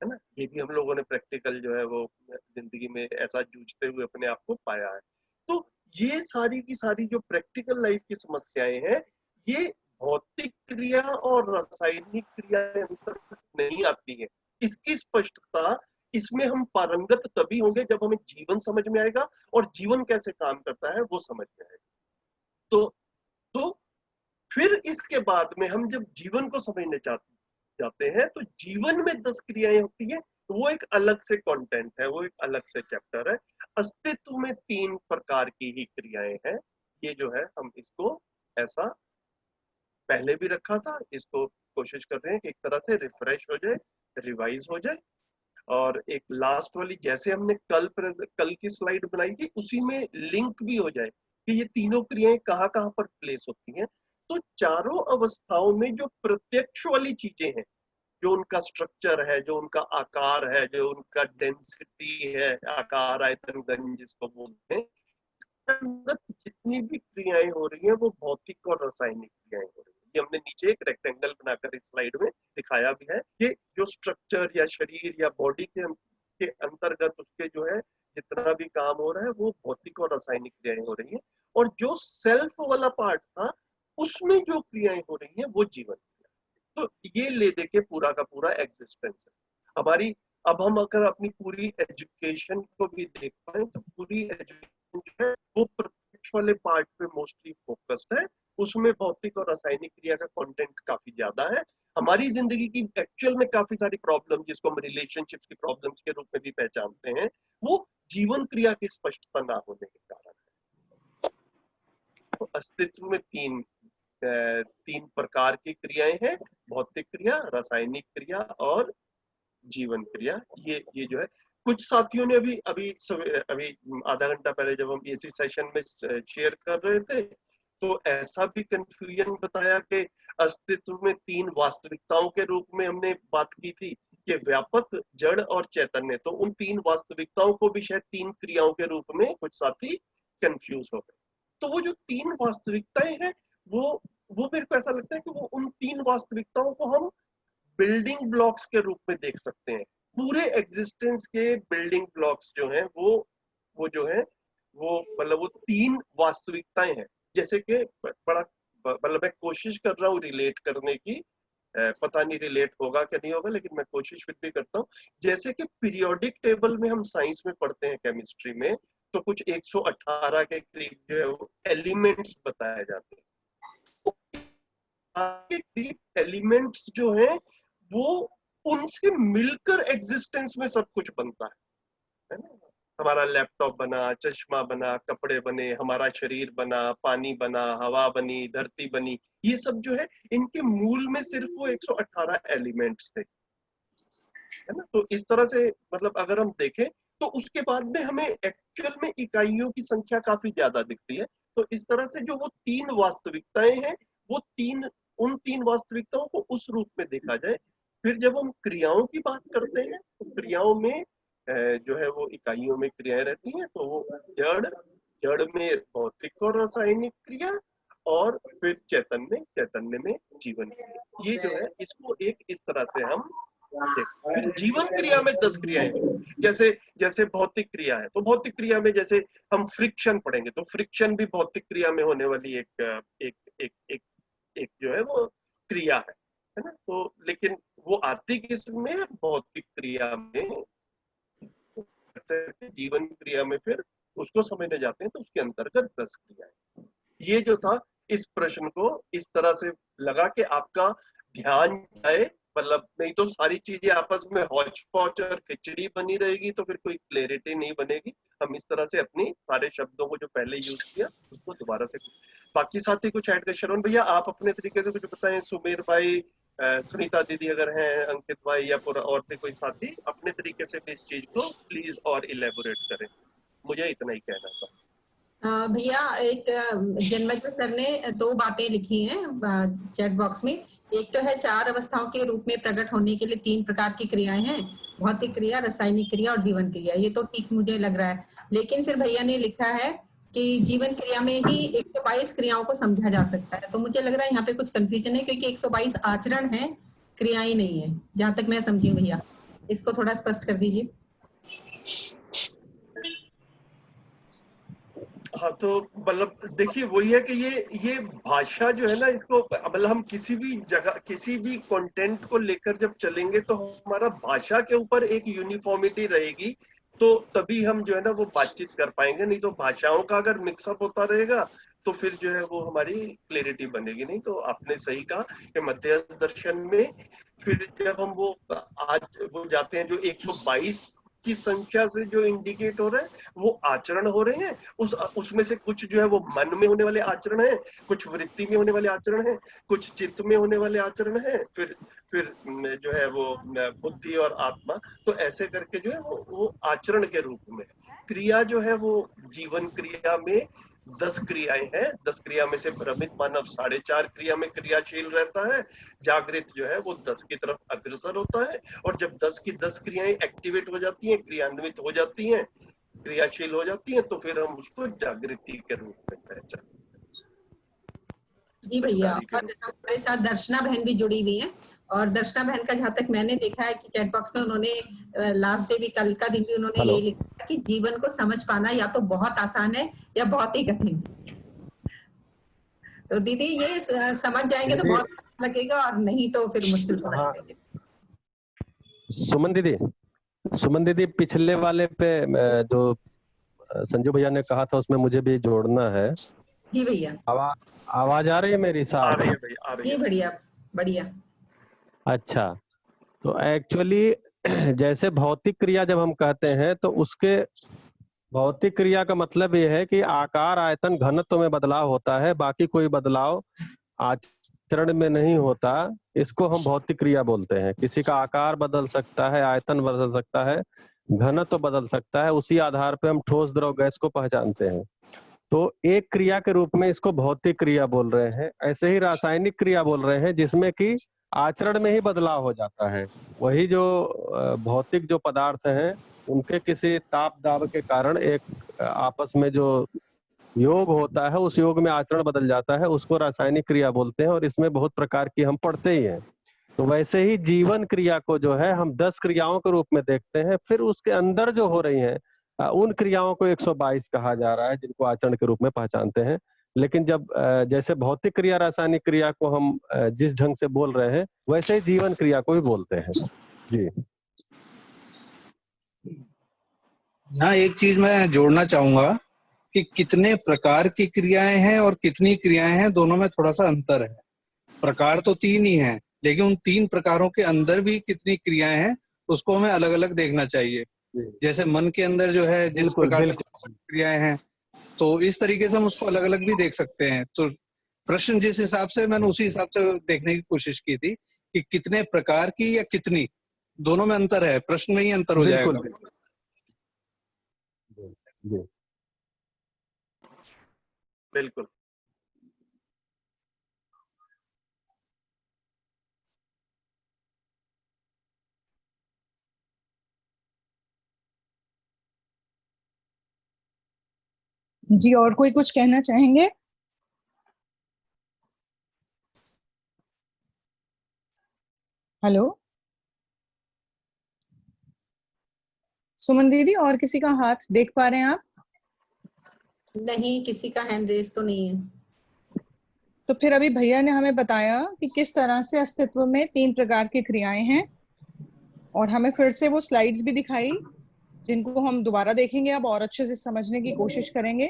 है ना। ये भी हम लोगों ने प्रैक्टिकल जो है वो जिंदगी में ऐसा जूझते हुए अपने आप को पाया है। तो ये सारी की सारी जो प्रैक्टिकल लाइफ की समस्याएं हैं, ये भौतिक क्रिया और रासायनिक क्रिया के अंतर्गत नहीं आती है। इसकी स्पष्टता इसमें हम पारंगत तभी होंगे जब हमें जीवन समझ में आएगा और जीवन कैसे काम करता है वो समझ में आएगा। तो फिर इसके बाद में हम जब जीवन को समझने जाते हैं तो जीवन में 10 क्रियाएं होती है, तो वो एक अलग से कंटेंट है, वो एक अलग से चैप्टर है। अस्तित्व में 3 प्रकार की ही क्रियाएं हैं। ये जो है हम इसको ऐसा पहले भी रखा था, इसको कोशिश कर रहे हैं कि एक तरह से रिफ्रेश हो जाए, रिवाइज हो जाए। और एक लास्ट वाली जैसे हमने कल की स्लाइड बनाई थी उसी में लिंक भी हो जाए कि ये तीनों क्रियाएं कहाँ कहाँ पर प्लेस होती हैं। तो चारों अवस्थाओं में जो प्रत्यक्ष वाली चीजें हैं, जो उनका स्ट्रक्चर है, जो उनका आकार है, जो उनका डेंसिटी है, आकार आयतन घन जिसको बोलते हैं, जितनी भी क्रियाएं हो रही हैं वो भौतिक और रासायनिक क्रियाएं हो रही हैं। ये हमने नीचे एक रेक्टेंगल बनाकर इस स्लाइड में दिखाया भी है कि जो स्ट्रक्चर या शरीर या बॉडी के अंतर्गत उसके जो है जितना भी काम हो रहा है वो भौतिक और रासायनिक क्रियाएं हो रही हैं, और जो सेल्फ वाला पार्ट था उसमें जो क्रियाएं हो रही हैं वो जीवन क्रिया। तो ये ले दे के पूरा का पूरा एग्जिस्टेंस है हमारी। अब हम अगर अपनी पूरी एजुकेशन को भी देख पाए तो पूरी एजुकेशन जो है वो प्रत्यक्ष वाले पार्ट पे मोस्टली फोकस्ड है, उसमें भौतिक और रासायनिक क्रिया का कंटेंट काफी ज्यादा है। हमारी जिंदगी की एक्चुअल में काफी सारी प्रॉब्लम जिसको हम रिलेशनशिप्स की प्रॉब्लम्स के रूप में भी पहचानते हैं, वो जीवन क्रिया की स्पष्टता ना होने के कारण है। तो अस्तित्व में तीन प्रकार की क्रियाएं हैं, भौतिक क्रिया, रासायनिक क्रिया और जीवन क्रिया। ये जो है कुछ साथियों ने अभी आधा घंटा पहले जब हम इसी सेशन में शेयर कर रहे थे तो ऐसा भी कंफ्यूजन बताया कि अस्तित्व में 3 वास्तविकताओं के रूप में हमने बात की थी कि व्यापक, जड़ और चैतन्य। तो उन 3 वास्तविकताओं को भी शायद 3 क्रियाओं के रूप में कुछ साथी कंफ्यूज हो गए। तो वो जो 3 वास्तविकताएं हैं वो मेरे को ऐसा लगता है कि वो उन 3 वास्तविकताओं को हम बिल्डिंग ब्लॉक्स के रूप में देख सकते हैं। पूरे एग्जिस्टेंस के बिल्डिंग ब्लॉक्स जो हैं वो जो है वो मतलब वो 3 वास्तविकताएं हैं। जैसे कि बड़ा मतलब मैं कोशिश कर रहा हूँ रिलेट करने की, पता नहीं रिलेट होगा क्या नहीं होगा, लेकिन मैं कोशिश फिर भी करता हूँ। जैसे कि पीरियोडिक टेबल में हम साइंस में पढ़ते हैं केमिस्ट्री में, तो कुछ 118 के करीब जो है वो एलिमेंट्स बताए जाते हैं। एलिमेंट्स जो हैं वो उनसे मिलकर एग्जिस्टेंस में सब कुछ बनता है ना। हमारा लैपटॉप बना, चश्मा बना, कपड़े बने, हमारा शरीर बना, पानी बना, हवा बनी, धरती बनी, ये सब जो है इनके मूल में सिर्फ वो 118 एलिमेंट्स थे, है ना। तो इस तरह से मतलब अगर हम देखें तो उसके बाद में हमें एक्चुअल में इकाइयों की संख्या काफी ज्यादा दिखती है। तो इस तरह से जो वो 3 वास्तविकताएं हैं वो 3 उन 3 वास्तविकताओं को उस रूप में देखा जाए। फिर जब हम क्रियाओं की बात करते हैं तो क्रियाओं में जो है वो इकाइयों में क्रियाएं रहती हैं, तो वो जड़ में भौतिक और रासायनिक क्रिया, और फिर चैतन्य में जीवन क्रिया। ये जो है इसको एक इस तरह से हम देखते हैं। फिर जीवन क्रिया में 10 क्रियाएं हैं। जैसे भौतिक क्रिया है, तो भौतिक क्रिया में जैसे हम फ्रिक्शन पढ़ेंगे, तो फ्रिक्शन भी भौतिक क्रिया में होने वाली एक जो है वो क्रिया है ना। तो लेकिन वो आती किसमें, भौतिक क्रिया में। जीवन क्रिया में फिर उसको समझने जाते हैं तो उसके अंतर्गत 10 क्रियाएं। ये जो था, इस प्रश्न को इस तरह से लगा कि आपका ध्यान जाए, मतलब नहीं तो सारी चीजें आपस में हौच पौच और खिचड़ी बनी रहेगी, तो फिर कोई क्लैरिटी नहीं बनेगी। हम इस तरह से अपनी सारे शब्दों को जो पहले यूज किया उसको दोबारा से, बाकी साथी कुछ ऐड कर। शरण भैया आप अपने तरीके से कुछ बताएं, सुमेर भाई, सुनीता दीदी अगर हैं, अंकित भाई या और भी कोई साथी अपने तरीके से भी इस चीज को प्लीज और इलेबोरेट करें। मुझे इतना ही कहना था। भैया एक जन्मजय सर ने 2 बातें लिखी हैं चैट बॉक्स में। एक तो है 4 अवस्थाओं के रूप में प्रकट होने के लिए 3 प्रकार की क्रियाएं हैं, भौतिक क्रिया, रासायनिक क्रिया और जीवन क्रिया। ये तो ठीक मुझे लग रहा है, लेकिन फिर भैया ने लिखा है कि जीवन क्रिया में ही 122 क्रियाओं को समझा जा सकता है। तो मुझे लग रहा है यहाँ पे कुछ कंफ्यूजन है, क्योंकि 122 आचरण है, क्रियाएं नहीं है, जहां तक मैं समझी हूँ। भैया इसको थोड़ा स्पष्ट कर दीजिए। हाँ, तो मतलब देखिए वही है कि ये भाषा जो है ना, इसको मतलब हम किसी भी जगह किसी भी कंटेंट को लेकर जब चलेंगे तो हमारा भाषा के ऊपर एक यूनिफॉर्मिटी रहेगी, तो तभी हम जो है ना वो बातचीत कर पाएंगे। नहीं तो भाषाओं का अगर मिक्सअप होता रहेगा तो फिर जो है वो हमारी क्लैरिटी बनेगी नहीं। तो आपने सही कहा कि मध्यस्थ दर्शन में फिर जब हम वो आज वो जाते हैं, जो 122 की संख्या से जो इंडिकेट हो रहा है वो आचरण हो रहे हैं, उसमें से कुछ जो है वो मन में होने वाले आचरण है, कुछ वृत्ति में होने वाले आचरण है, कुछ चित्त में होने वाले आचरण है, फिर जो है वो बुद्धि और आत्मा। तो ऐसे करके जो है वो आचरण के रूप में। क्रिया जो है वो जीवन क्रिया में 10 क्रियाएं हैं। 10 क्रिया में से भ्रमित मानव 4.5 क्रिया में क्रियाशील रहता है, जागृत जो है वो 10 की तरफ अग्रसर होता है। और जब 10 की 10 क्रियाएं एक्टिवेट हो जाती हैं, क्रियान्वित हो जाती हैं, क्रियाशील हो जाती हैं, तो फिर हम उसको जागृति के रूप में पहचानते हैं। जी भैया, और हमारे साथ दर्शना बहन भी जुड़ी हुई हैं, और दर्शना बहन का जहाँ तक मैंने देखा है कि चैट बॉक्स में उन्होंने लास्ट डे भी, कल का दिन भी उन्होंने यही लिखा कि जीवन को समझ पाना या तो बहुत आसान है या बहुत ही कठिन। तो दीदी ये समझ जाएंगे तो बहुत अच्छा लगेगा, और नहीं तो फिर मुश्किल तो लगेगा। सुमन दीदी पिछले वाले पे जो संजू भैया ने कहा था उसमें मुझे भी जोड़ना है। जी भैया। आवाज आ रही है मेरी साथ? आ रही है भैया, आ रही है। जी बढ़िया बढ़िया। अच्छा, तो एक्चुअली जैसे भौतिक क्रिया जब हम कहते हैं तो उसके भौतिक क्रिया का मतलब ये है कि आकार, आयतन, घनत्व में बदलाव होता है, बाकी कोई बदलाव आचरण में नहीं होता। इसको हम भौतिक क्रिया बोलते हैं। किसी का आकार बदल सकता है, आयतन बदल सकता है, घनत्व बदल सकता है, उसी आधार पे हम ठोस, द्रव, गैस को पहचानते हैं। तो एक क्रिया के रूप में इसको भौतिक क्रिया बोल रहे हैं। ऐसे ही रासायनिक क्रिया बोल रहे हैं जिसमें कि आचरण में ही बदलाव हो जाता है। वही जो भौतिक जो पदार्थ हैं उनके किसी ताप दाब के कारण एक आपस में जो योग होता है, उस योग में आचरण बदल जाता है, उसको रासायनिक क्रिया बोलते हैं। और इसमें बहुत प्रकार की हम पढ़ते ही हैं। तो वैसे ही जीवन क्रिया को जो है हम 10 क्रियाओं के रूप में देखते हैं। फिर उसके अंदर जो हो रही हैं उन क्रियाओं को 122 कहा जा रहा है, जिनको आचरण के रूप में पहचानते हैं। लेकिन जब जैसे भौतिक क्रिया, रासायनिक क्रिया को हम जिस ढंग से बोल रहे हैं, वैसे ही जीवन क्रिया को भी बोलते हैं। जी। यहाँ एक चीज मैं जोड़ना चाहूंगा कि कितने प्रकार की क्रियाएं हैं और कितनी क्रियाएं हैं, दोनों में थोड़ा सा अंतर है। प्रकार तो 3 ही हैं, लेकिन उन 3 प्रकारों के अंदर भी कितनी क्रियाएं हैं उसको हमें अलग अलग देखना चाहिए। जैसे मन के अंदर जो है जिस प्रकार से क्रियाएं हैं, तो इस तरीके से हम उसको अलग अलग भी देख सकते हैं। तो प्रश्न जिस हिसाब से, मैंने उसी हिसाब से देखने की कोशिश की थी कि कितने प्रकार की या कितनी, दोनों में अंतर है, प्रश्न में ही अंतर हो जाएगा। बिल्कुल। जी, और कोई कुछ कहना चाहेंगे? हेलो सुमन दीदी, और किसी का हाथ देख पा रहे हैं आप? नहीं, किसी का हैंड रेज तो नहीं है। तो फिर अभी भैया ने हमें बताया कि किस तरह से अस्तित्व में 3 प्रकार की क्रियाएं हैं, और हमें फिर से वो स्लाइड्स भी दिखाई जिनको हम दोबारा देखेंगे अब और अच्छे से समझने की कोशिश करेंगे।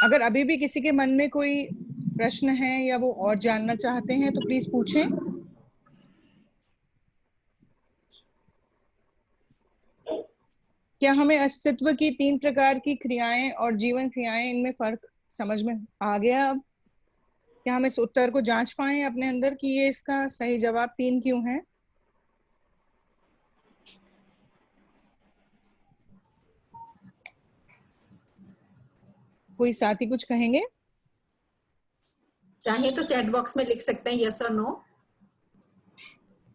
अगर अभी भी किसी के मन में कोई प्रश्न है या वो और जानना चाहते हैं तो प्लीज पूछें। क्या हमें अस्तित्व की 3 प्रकार की क्रियाएं और जीवन क्रियाएं, इनमें फर्क समझ में आ गया अब? क्या हम इस उत्तर को जांच पाए अपने अंदर कि ये इसका सही जवाब 3 क्यों है? कोई साथी कुछ कहेंगे? चाहे तो चैट बॉक्स में लिख सकते हैं यस और नो।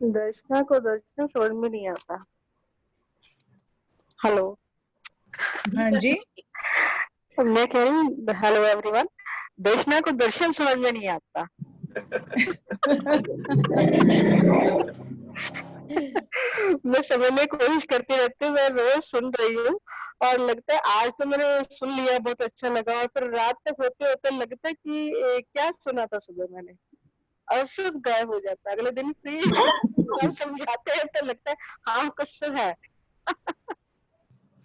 दर्शना को दर्शन समझ में नहीं आता। हेलो। हाँ जी, मैं कह रही हूँ हेलो एवरीवन, दर्शना को दर्शन समझ में नहीं आता। मैं समझने की कोशिश करती रहती हूँ, मैं रोज सुन रही हूँ और लगता है आज तो मैंने सुन लिया, बहुत अच्छा लगा, और फिर रात तक होते होते लगता है कि क्या सुना था सुबह मैंने, और सब गायब हो जाता है। अगले दिन फिर हम समझाते हैं तो लगता है हाँ कुछ तो है।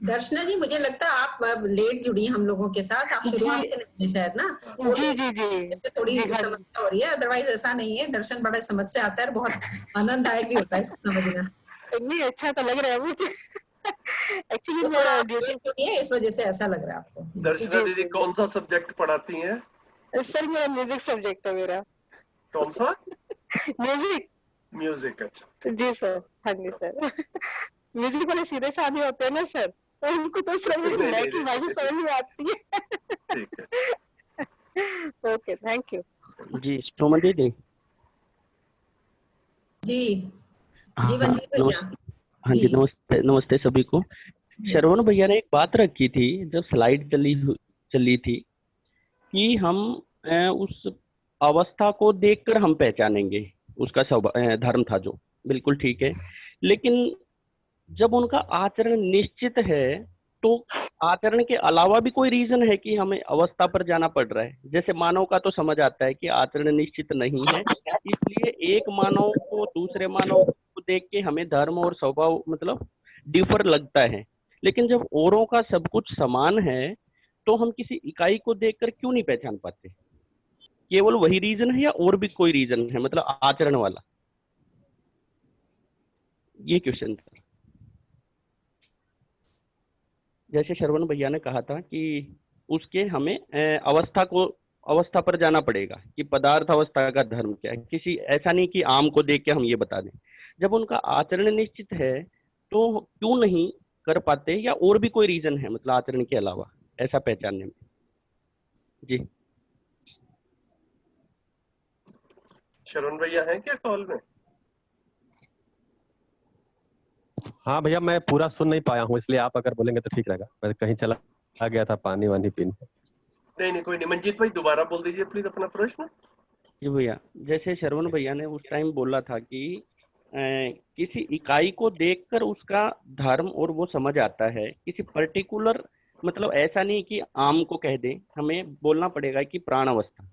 दर्शना जी, मुझे लगता है आप लेट जुड़ी हम लोगों के साथ, आप शुरुआत के नहीं शायद ना, वो जी जी जी थोड़ी जी, हाँ। समस्या हो रही है, अदरवाइज ऐसा नहीं है। दर्शन बड़ा समझ से आता है, बहुत आनंददायक भी होता है इसको समझना। नहीं अच्छा तो लग रहा है मुझे। एक्चुअली तो मैं थोड़ा ड्यूटी है, इस वजह से ऐसा लग रहा है आपको। दर्शना दीदी कौन सा सब्जेक्ट पढ़ाती हैं? सर मेरा म्यूजिक सब्जेक्ट है मेरा। कौन सा? म्यूजिक। म्यूजिक, अच्छा। जी सर, हाँ जी सर। म्यूजिक वाले सीधे साधे होते हैं ना सर, तो उनको तो समझ लय की भाषा समझ में आती है। ठीक है। Okay, thank you. जी सुमन दीदी। जी हाँ जीवन जी भैया। हाँ जी, नमस्ते नमस्ते सभी को। श्रवण भैया ने एक बात रखी थी जब स्लाइड चली थी कि हम उस अवस्था को देखकर हम पहचानेंगे उसका धर्म था, जो बिल्कुल ठीक है। लेकिन जब उनका आचरण निश्चित है तो आचरण के अलावा भी कोई रीजन है कि हमें अवस्था पर जाना पड़ रहा है? जैसे मानव का तो समझ आता है कि आचरण निश्चित नहीं है, इसलिए एक मानव को दूसरे मानव को देख के हमें धर्म और स्वभाव मतलब डिफर लगता है। लेकिन जब औरों का सब कुछ समान है तो हम किसी इकाई को देखकर क्यों नहीं पहचान पाते? केवल वही रीजन है या और भी कोई रीजन है, मतलब आचरण वाला? ये क्वेश्चन था। जैसे श्रवण भैया ने कहा था कि उसके हमें अवस्था पर जाना पड़ेगा कि पदार्थ अवस्था का धर्म क्या है। किसी ऐसा नहीं कि आम को देख के हम ये बता दें। जब उनका आचरण निश्चित है तो क्यों नहीं कर पाते, या और भी कोई रीजन है मतलब आचरण के अलावा ऐसा पहचानने में? जी शरण भैया हैं क्या कॉल में? हाँ भैया, मैं पूरा सुन नहीं पाया हूँ, इसलिए आप अगर बोलेंगे तो ठीक रहेगा। मैं कहीं चला गया था पानी वानी पीने। नहीं कोई नहीं। मंजीत भाई दोबारा बोल दीजिए प्लीज अपना प्रश्न। जी भैया, जैसे श्रवण भैया ने उस टाइम बोला था कि किसी इकाई को देखकर उसका धर्म और वो समझ आता है, किसी पर्टिकुलर मतलब ऐसा नहीं कि आम को कह दे, हमें बोलना पड़ेगा कि प्राण अवस्था।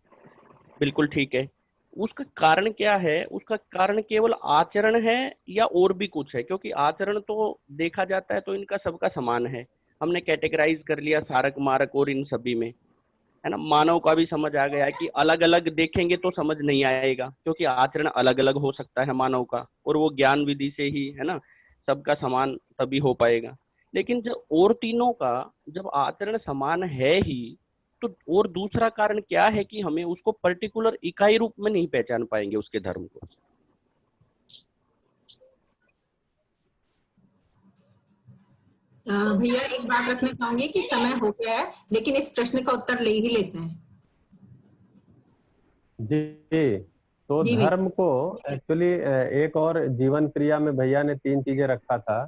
बिल्कुल ठीक है। उसका कारण क्या है? उसका कारण केवल आचरण है या और भी कुछ है? क्योंकि आचरण तो देखा जाता है तो इनका सबका समान है, हमने कैटेगराइज कर लिया सारक मारक और इन सभी में, है ना। मानव का भी समझ आ गया कि अलग अलग देखेंगे तो समझ नहीं आएगा, क्योंकि आचरण अलग अलग हो सकता है मानव का, और वो ज्ञान विधि से ही, है ना, सबका समान तभी हो पाएगा। लेकिन जब और तीनों का जब आचरण समान है ही, तो और दूसरा कारण क्या है कि हमें उसको पर्टिकुलर इकाई रूप में नहीं पहचान पाएंगे उसके धर्म को? भैया एक बात रखना चाहूंगी कि समय हो गया है, लेकिन इस प्रश्न का उत्तर ले ही लेते हैं। जी, तो जी धर्म को एक्चुअली एक और जीवन क्रिया में भैया ने 3 चीजें रखा था,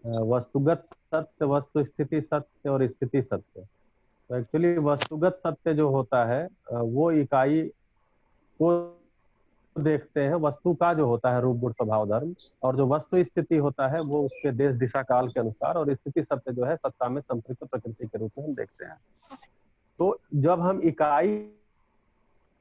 वस्तुगत सत्य, वस्तु स्थिति सत्य और स्थिति सत्य। तो एक्चुअली वस्तुगत सत्य जो होता है वो इकाई को देखते हैं, वस्तु का जो होता है रूप गुण स्वभाव धर्म, और जो वस्तु स्थिति होता है वो उसके देश दिशा काल के अनुसार, और स्थिति सत्य जो है सत्ता में संपृक्त प्रकृति के रूप में हम देखते हैं। तो जब हम इकाई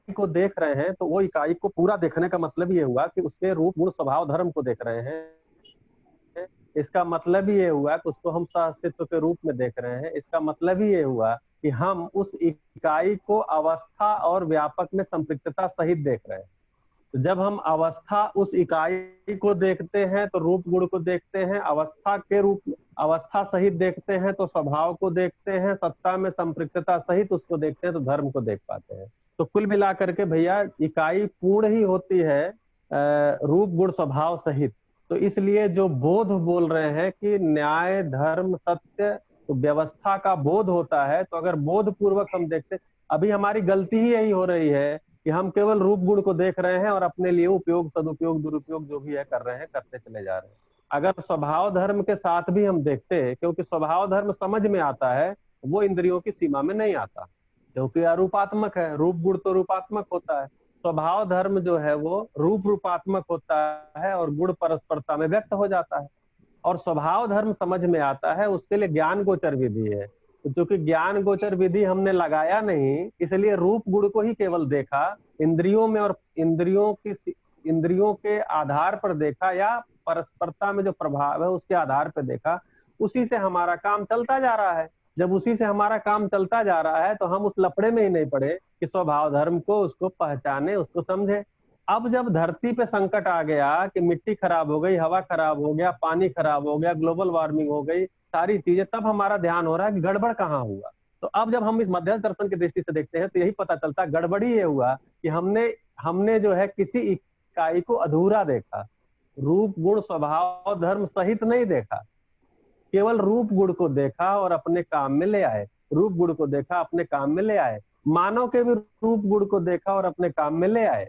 को देख रहे हैं तो वो इकाई को पूरा देखने का मतलब ये हुआ कि उसके रूप गुण स्वभाव धर्म को देख रहे हैं। इसका मतलब ही ये हुआ कि उसको हम सह अस्तित्व के रूप में देख रहे हैं। इसका मतलब ही ये हुआ कि हम उस इकाई को अवस्था और व्यापक में संपृक्तता सहित देख रहे हैं। तो जब हम अवस्था उस इकाई को देखते हैं तो रूप गुण को देखते हैं, अवस्था के रूप अवस्था सहित देखते हैं तो स्वभाव को देखते हैं, सत्ता में संपृक्तता सहित उसको देखते हैं तो धर्म को देख पाते हैं। तो कुल मिला करके भैया इकाई पूर्ण ही होती है रूप गुण स्वभाव सहित। तो इसलिए जो बोध बोल रहे हैं कि न्याय धर्म सत्य तो व्यवस्था का बोध होता है, तो अगर बोध पूर्वक हम देखते, अभी हमारी गलती ही यही हो रही है कि हम केवल रूप गुण को देख रहे हैं और अपने लिए उपयोग सदुपयोग दुरुपयोग जो भी है कर रहे हैं, करते चले जा रहे हैं। अगर स्वभाव धर्म के साथ भी हम देखते हैं, क्योंकि स्वभाव धर्म समझ में आता है, वो इंद्रियों की सीमा में नहीं आता, क्योंकि अरूपात्मक है। रूप गुण तो रूपात्मक होता है, स्वभाव धर्म जो है वो रूप रूपात्मक होता है और गुण परस्परता में व्यक्त हो जाता है। और स्वभाव धर्म समझ में आता है, उसके लिए ज्ञान गोचर विधि है। तो चूंकि ज्ञान गोचर विधि हमने लगाया नहीं, इसलिए रूप गुण को ही केवल देखा इंद्रियों में, और इंद्रियों के आधार पर देखा या परस्परता में जो प्रभाव है उसके आधार पर देखा। उसी से हमारा काम चलता जा रहा है। जब उसी से हमारा काम चलता जा रहा है तो हम उस लफड़े में ही नहीं पड़े कि स्वभाव धर्म को उसको पहचाने, उसको समझे। अब जब धरती पे संकट आ गया कि मिट्टी खराब हो गई, हवा खराब हो गया, पानी खराब हो गया, ग्लोबल वार्मिंग हो गई, सारी चीजें, तब हमारा ध्यान हो रहा है कि गड़बड़ कहाँ हुआ। तो अब जब हम इस मध्यस्थ दर्शन की दृष्टि से देखते हैं तो यही पता चलता है गड़बड़ी ये हुआ कि हमने जो है किसी इकाई को अधूरा देखा, रूप गुण स्वभाव धर्म सहित नहीं देखा, केवल रूप गुण को देखा और अपने काम में ले आए। रूप गुण को देखा, अपने काम में ले आए। मानव के भी रूप गुण को देखा और अपने काम में ले आए।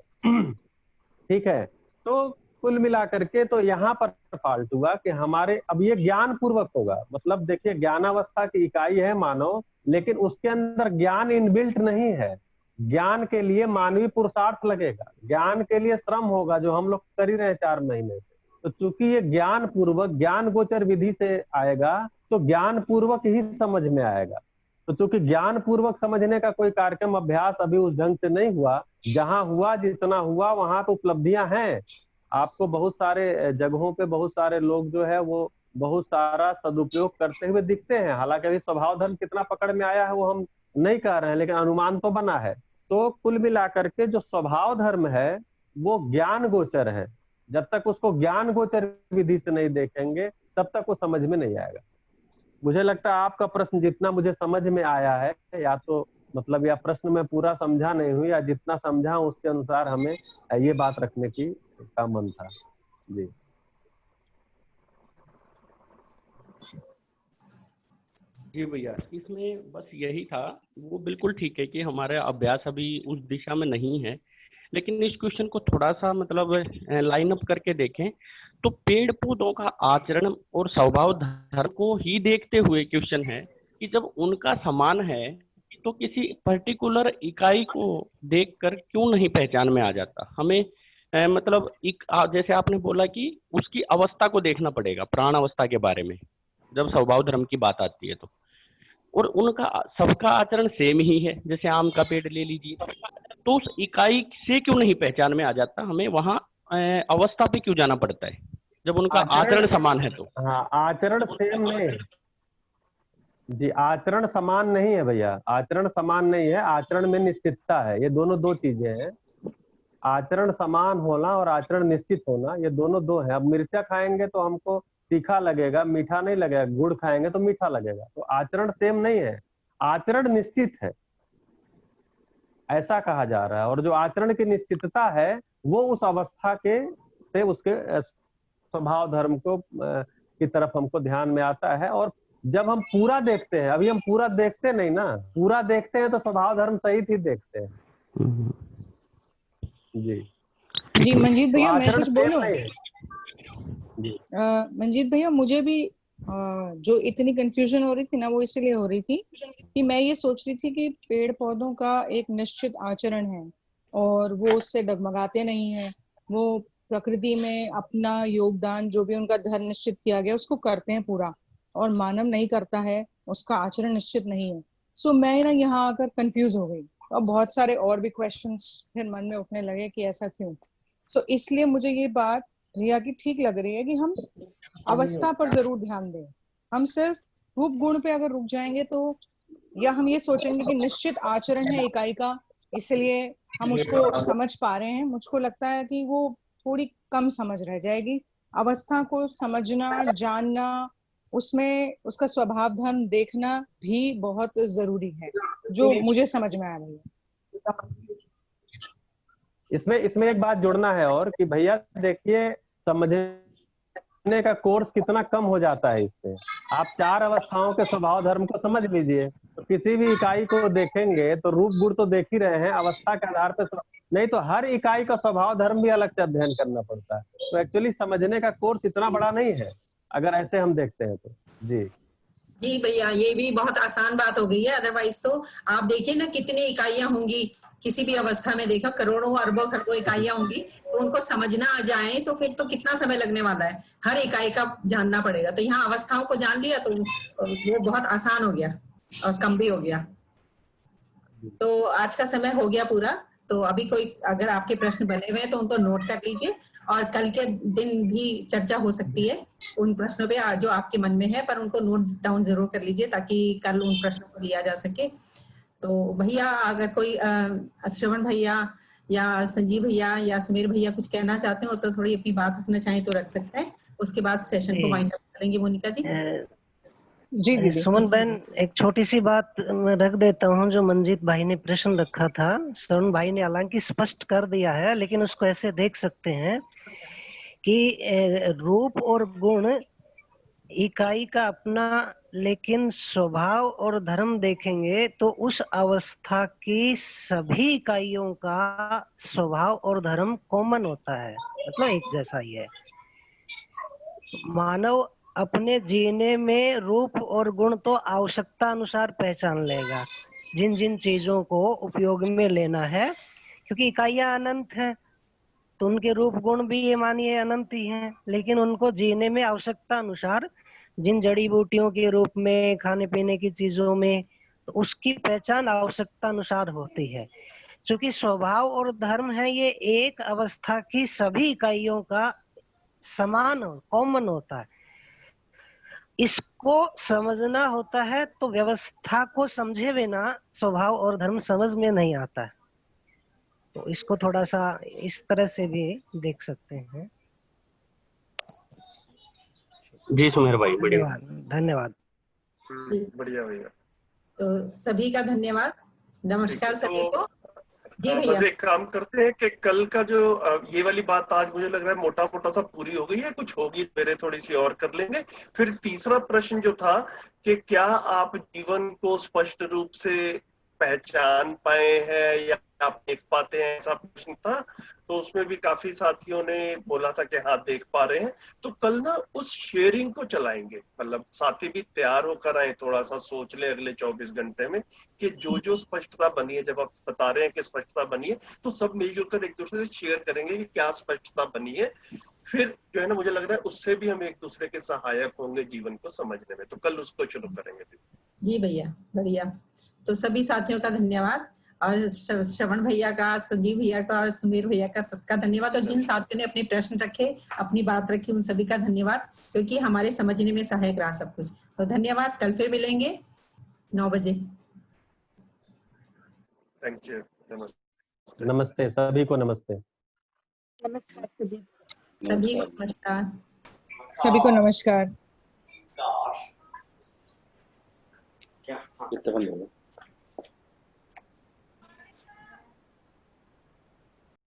ठीक है, तो कुल मिला करके तो यहाँ पर फॉल्ट हुआ कि हमारे, अब ये ज्ञान पूर्वक होगा, मतलब देखिए ज्ञानावस्था की इकाई है मानव, लेकिन उसके अंदर ज्ञान इनबिल्ट नहीं है। ज्ञान के लिए मानवीय पुरुषार्थ लगेगा, ज्ञान के लिए श्रम होगा, जो हम लोग कर ही रहे हैं 4 महीने से। तो चूंकि ये ज्ञान पूर्वक, ज्ञान गोचर विधि से आएगा तो ज्ञान पूर्वक ही समझ में आएगा। तो चूंकि ज्ञान पूर्वक समझने का कोई कार्यक्रम अभ्यास अभी उस ढंग से नहीं हुआ, जहां हुआ जितना हुआ वहां तो उपलब्धियां हैं। आपको बहुत सारे जगहों पे बहुत सारे लोग जो है वो बहुत सारा सदुपयोग करते हुए दिखते हैं। हालांकि अभी स्वभाव धर्म कितना पकड़ में आया है वो हम नहीं कह रहे हैं, लेकिन अनुमान तो बना है। तो कुल मिलाकर के जो स्वभाव धर्म है वो ज्ञान गोचर है। जब तक उसको ज्ञान गोचर विधि से नहीं देखेंगे तब तक वो समझ में नहीं आएगा। मुझे लगता है आपका प्रश्न जितना मुझे समझ में आया है, या तो मतलब या प्रश्न में पूरा समझा नहीं हुई, या जितना समझा उसके अनुसार हमें ये बात रखने की का मन था। जी जी भैया, इसमें बस यही था। वो बिल्कुल ठीक है कि हमारा अभ्यास अभी उस दिशा में नहीं है, लेकिन इस क्वेश्चन को थोड़ा सा मतलब लाइन अप करके देखें तो पेड़ पौधों का आचरण और स्वभाव धर्म को ही देखते हुए क्वेश्चन है कि जब उनका समान है तो किसी पर्टिकुलर इकाई को देखकर क्यों नहीं पहचान में आ जाता हमें। मतलब जैसे आपने बोला कि उसकी अवस्था को देखना पड़ेगा, प्राण अवस्था के बारे में जब स्वभाव धर्म की बात आती है तो, और उनका सबका आचरण सेम ही है। जैसे आम का पेड़ ले लीजिए, तो उस इकाई से क्यों नहीं पहचान में आ जाता, हमें वहां अवस्था पे क्यों जाना पड़ता है जब उनका आचरण समान है तो। हाँ, आचरण सेम नहीं जी, आचरण समान नहीं है भैया, आचरण समान नहीं है, आचरण में निश्चितता है। ये दोनों दो चीजें हैं, आचरण समान होना और आचरण निश्चित होना, ये दोनों दो है। अब मिर्चा खाएंगे तो हमको तीखा लगेगा, मीठा नहीं लगेगा, गुड़ खाएंगे तो मीठा लगेगा। तो आचरण सेम नहीं है, आचरण निश्चित है, ऐसा कहा जा रहा है। और जो आचरण की निश्चितता है वो उस अवस्था के से उसके स्वभाव धर्म को की तरफ हमको ध्यान में आता है। और जब हम पूरा देखते हैं, अभी हम पूरा देखते नहीं ना, पूरा देखते हैं तो स्वभाव धर्म सहित ही देखते हैं। जी मंजीत भैया, तो मैं कुछ बोलूं? जी मंजीत भैया, मुझे भी जो इतनी कंफ्यूजन हो रही थी ना, वो इसलिए हो रही थी कि मैं ये सोच रही थी कि पेड़ पौधों का एक निश्चित आचरण है और वो उससे डगमगाते नहीं है, वो प्रकृति में अपना योगदान जो भी उनका धर्म निश्चित किया गया उसको करते हैं पूरा, और मानव नहीं करता है, उसका आचरण निश्चित नहीं है। सो मैं ना यहाँ आकर कंफ्यूज हो गई और बहुत सारे और भी क्वेश्चंस फिर मन में उठने लगे कि ऐसा क्यों। सो इसलिए मुझे ये बात रिया की ठीक लग रही है कि हम अवस्था पर जरूर ध्यान दें। हम सिर्फ रूप गुण पे अगर रुक जाएंगे तो, या हम ये सोचेंगे कि निश्चित आचरण है इकाई का इसलिए हम उसको समझ पा रहे हैं, मुझको लगता है कि वो थोड़ी कम समझ रह जाएगी। अवस्था को समझना, जानना, उसमें उसका स्वभाव धर्म देखना भी बहुत जरूरी है, जो मुझे समझ में आ रही है। इसमें इसमें एक बात जोड़ना है और कि भैया देखिए, समझने का कोर्स कितना कम हो जाता है इससे। आप 4 अवस्थाओं के स्वभाव धर्म को समझ लीजिए, तो किसी भी इकाई को देखेंगे तो रूप गुण तो देख ही रहे हैं, अवस्था के आधार पर नहीं तो हर इकाई का स्वभाव धर्म भी अलग से अध्ययन करना पड़ता है। तो एक्चुअली समझने का कोर्स इतना बड़ा नहीं है अगर ऐसे हम देखते हैं तो। जी जी भैया, ये भी बहुत आसान बात हो गई है। अदरवाइज तो आप देखिए ना कितनी इकाइयां होंगी, किसी भी अवस्था में देखो करोड़ों अरबों खरबों इकाइयां होंगी, तो उनको समझना आ जाए तो फिर तो कितना समय लगने वाला है, हर इकाई का जानना पड़ेगा। तो यहाँ अवस्थाओं को जान लिया तो वो बहुत आसान हो गया और कम भी हो गया। तो आज का समय हो गया पूरा। तो अभी कोई अगर आपके प्रश्न बने हुए हैं तो उनको नोट कर लीजिए, और कल के दिन भी चर्चा हो सकती है उन प्रश्नों पे जो आपके मन में है, पर उनको नोट डाउन जरूर कर लीजिए ताकि कल उन प्रश्नों को लिया जा सके। तो भैया अगर कोई श्रवण भैया या संजीव भैया या सुमीर भैया कुछ कहना चाहते हो तो थोड़ी अपनी बात रखना चाहें तो रख सकते हैं, उसके बाद सेशन को वाइंड अप करेंगे। मोनिका जी। जी जी सुमन बहन, एक छोटी सी बात मैं रख देता हूँ जो मंजीत भाई ने प्रश्न रखा था। श्रवण भाई ने हालांकि स्पष्ट कर दिया है, लेकिन उसको ऐसे देख सकते हैं कि रूप और गुण इकाई का अपना, लेकिन स्वभाव और धर्म देखेंगे तो उस अवस्था की सभी इकाइयों का स्वभाव और धर्म कॉमन होता है, मतलब एक जैसा ही है। मानव अपने जीने में रूप और गुण तो आवश्यकता अनुसार पहचान लेगा, जिन जिन चीजों को उपयोग में लेना है, क्योंकि इकाइयां अनंत हैं तो उनके रूप गुण भी ये मानिए अनंत ही हैं, लेकिन उनको जीने में आवश्यकता अनुसार जिन जड़ी बूटियों के रूप में, खाने पीने की चीजों में, तो उसकी पहचान आवश्यकता अनुसार होती है। क्योंकि स्वभाव और धर्म है ये एक अवस्था की सभी इकाइयों का समान कॉमन होता है, इसको समझना होता है। तो व्यवस्था को समझे बिना स्वभाव और धर्म समझ में नहीं आता है, तो इसको थोड़ा सा इस तरह से भी देख सकते हैं। जी सुमेर भाई, बढ़िया, धन्यवाद। बढ़िया भैया। तो सभी का धन्यवाद, नमस्कार सभी को। जी भैया, बस एक काम करते हैं कि कल का जो ये वाली बात आज मुझे लग रहा है मोटा मोटा सा पूरी हो गई है, कुछ होगी मेरे थोड़ी सी और कर लेंगे। फिर तीसरा प्रश्न जो था कि क्या आप जीवन को स्पष्ट रूप से पहचान पाए हैं या आप देख पाते हैं, ऐसा प्रश्न था। तो उसमें भी काफी साथियों ने बोला था कि हाँ देख पा रहे हैं। तो कल ना उस शेयरिंग को चलाएंगे, मतलब साथी भी तैयार होकर आए, थोड़ा सा सोच ले अगले 24 घंटे में कि जो जो स्पष्टता बनी है, जब आप बता रहे हैं कि स्पष्टता बनी है तो सब मिलजुल कर एक दूसरे से शेयर करेंगे कि क्या स्पष्टता बनी है। फिर जो है ना, मुझे लग रहा है उससे भी हम एक दूसरे के सहायक होंगे जीवन को समझने में। तो कल उसको शुरू करेंगे। जी भैया, बढ़िया। तो सभी साथियों का धन्यवाद, और श्रवण भैया का, संजीव भैया का और सुमीर भैया का सबका धन्यवाद, और जिन साथियों ने अपने प्रश्न रखे, अपनी बात रखी, उन सभी का धन्यवाद, क्योंकि हमारे समझने में सहायक रहा सब कुछ। तो धन्यवाद, कल फिर मिलेंगे 9 बजे। Thank you. नमस्ते। नमस्ते सभी को, नमस्ते। नमस्कार सभी को नमस्कार। सभी को नमस्कार। कितना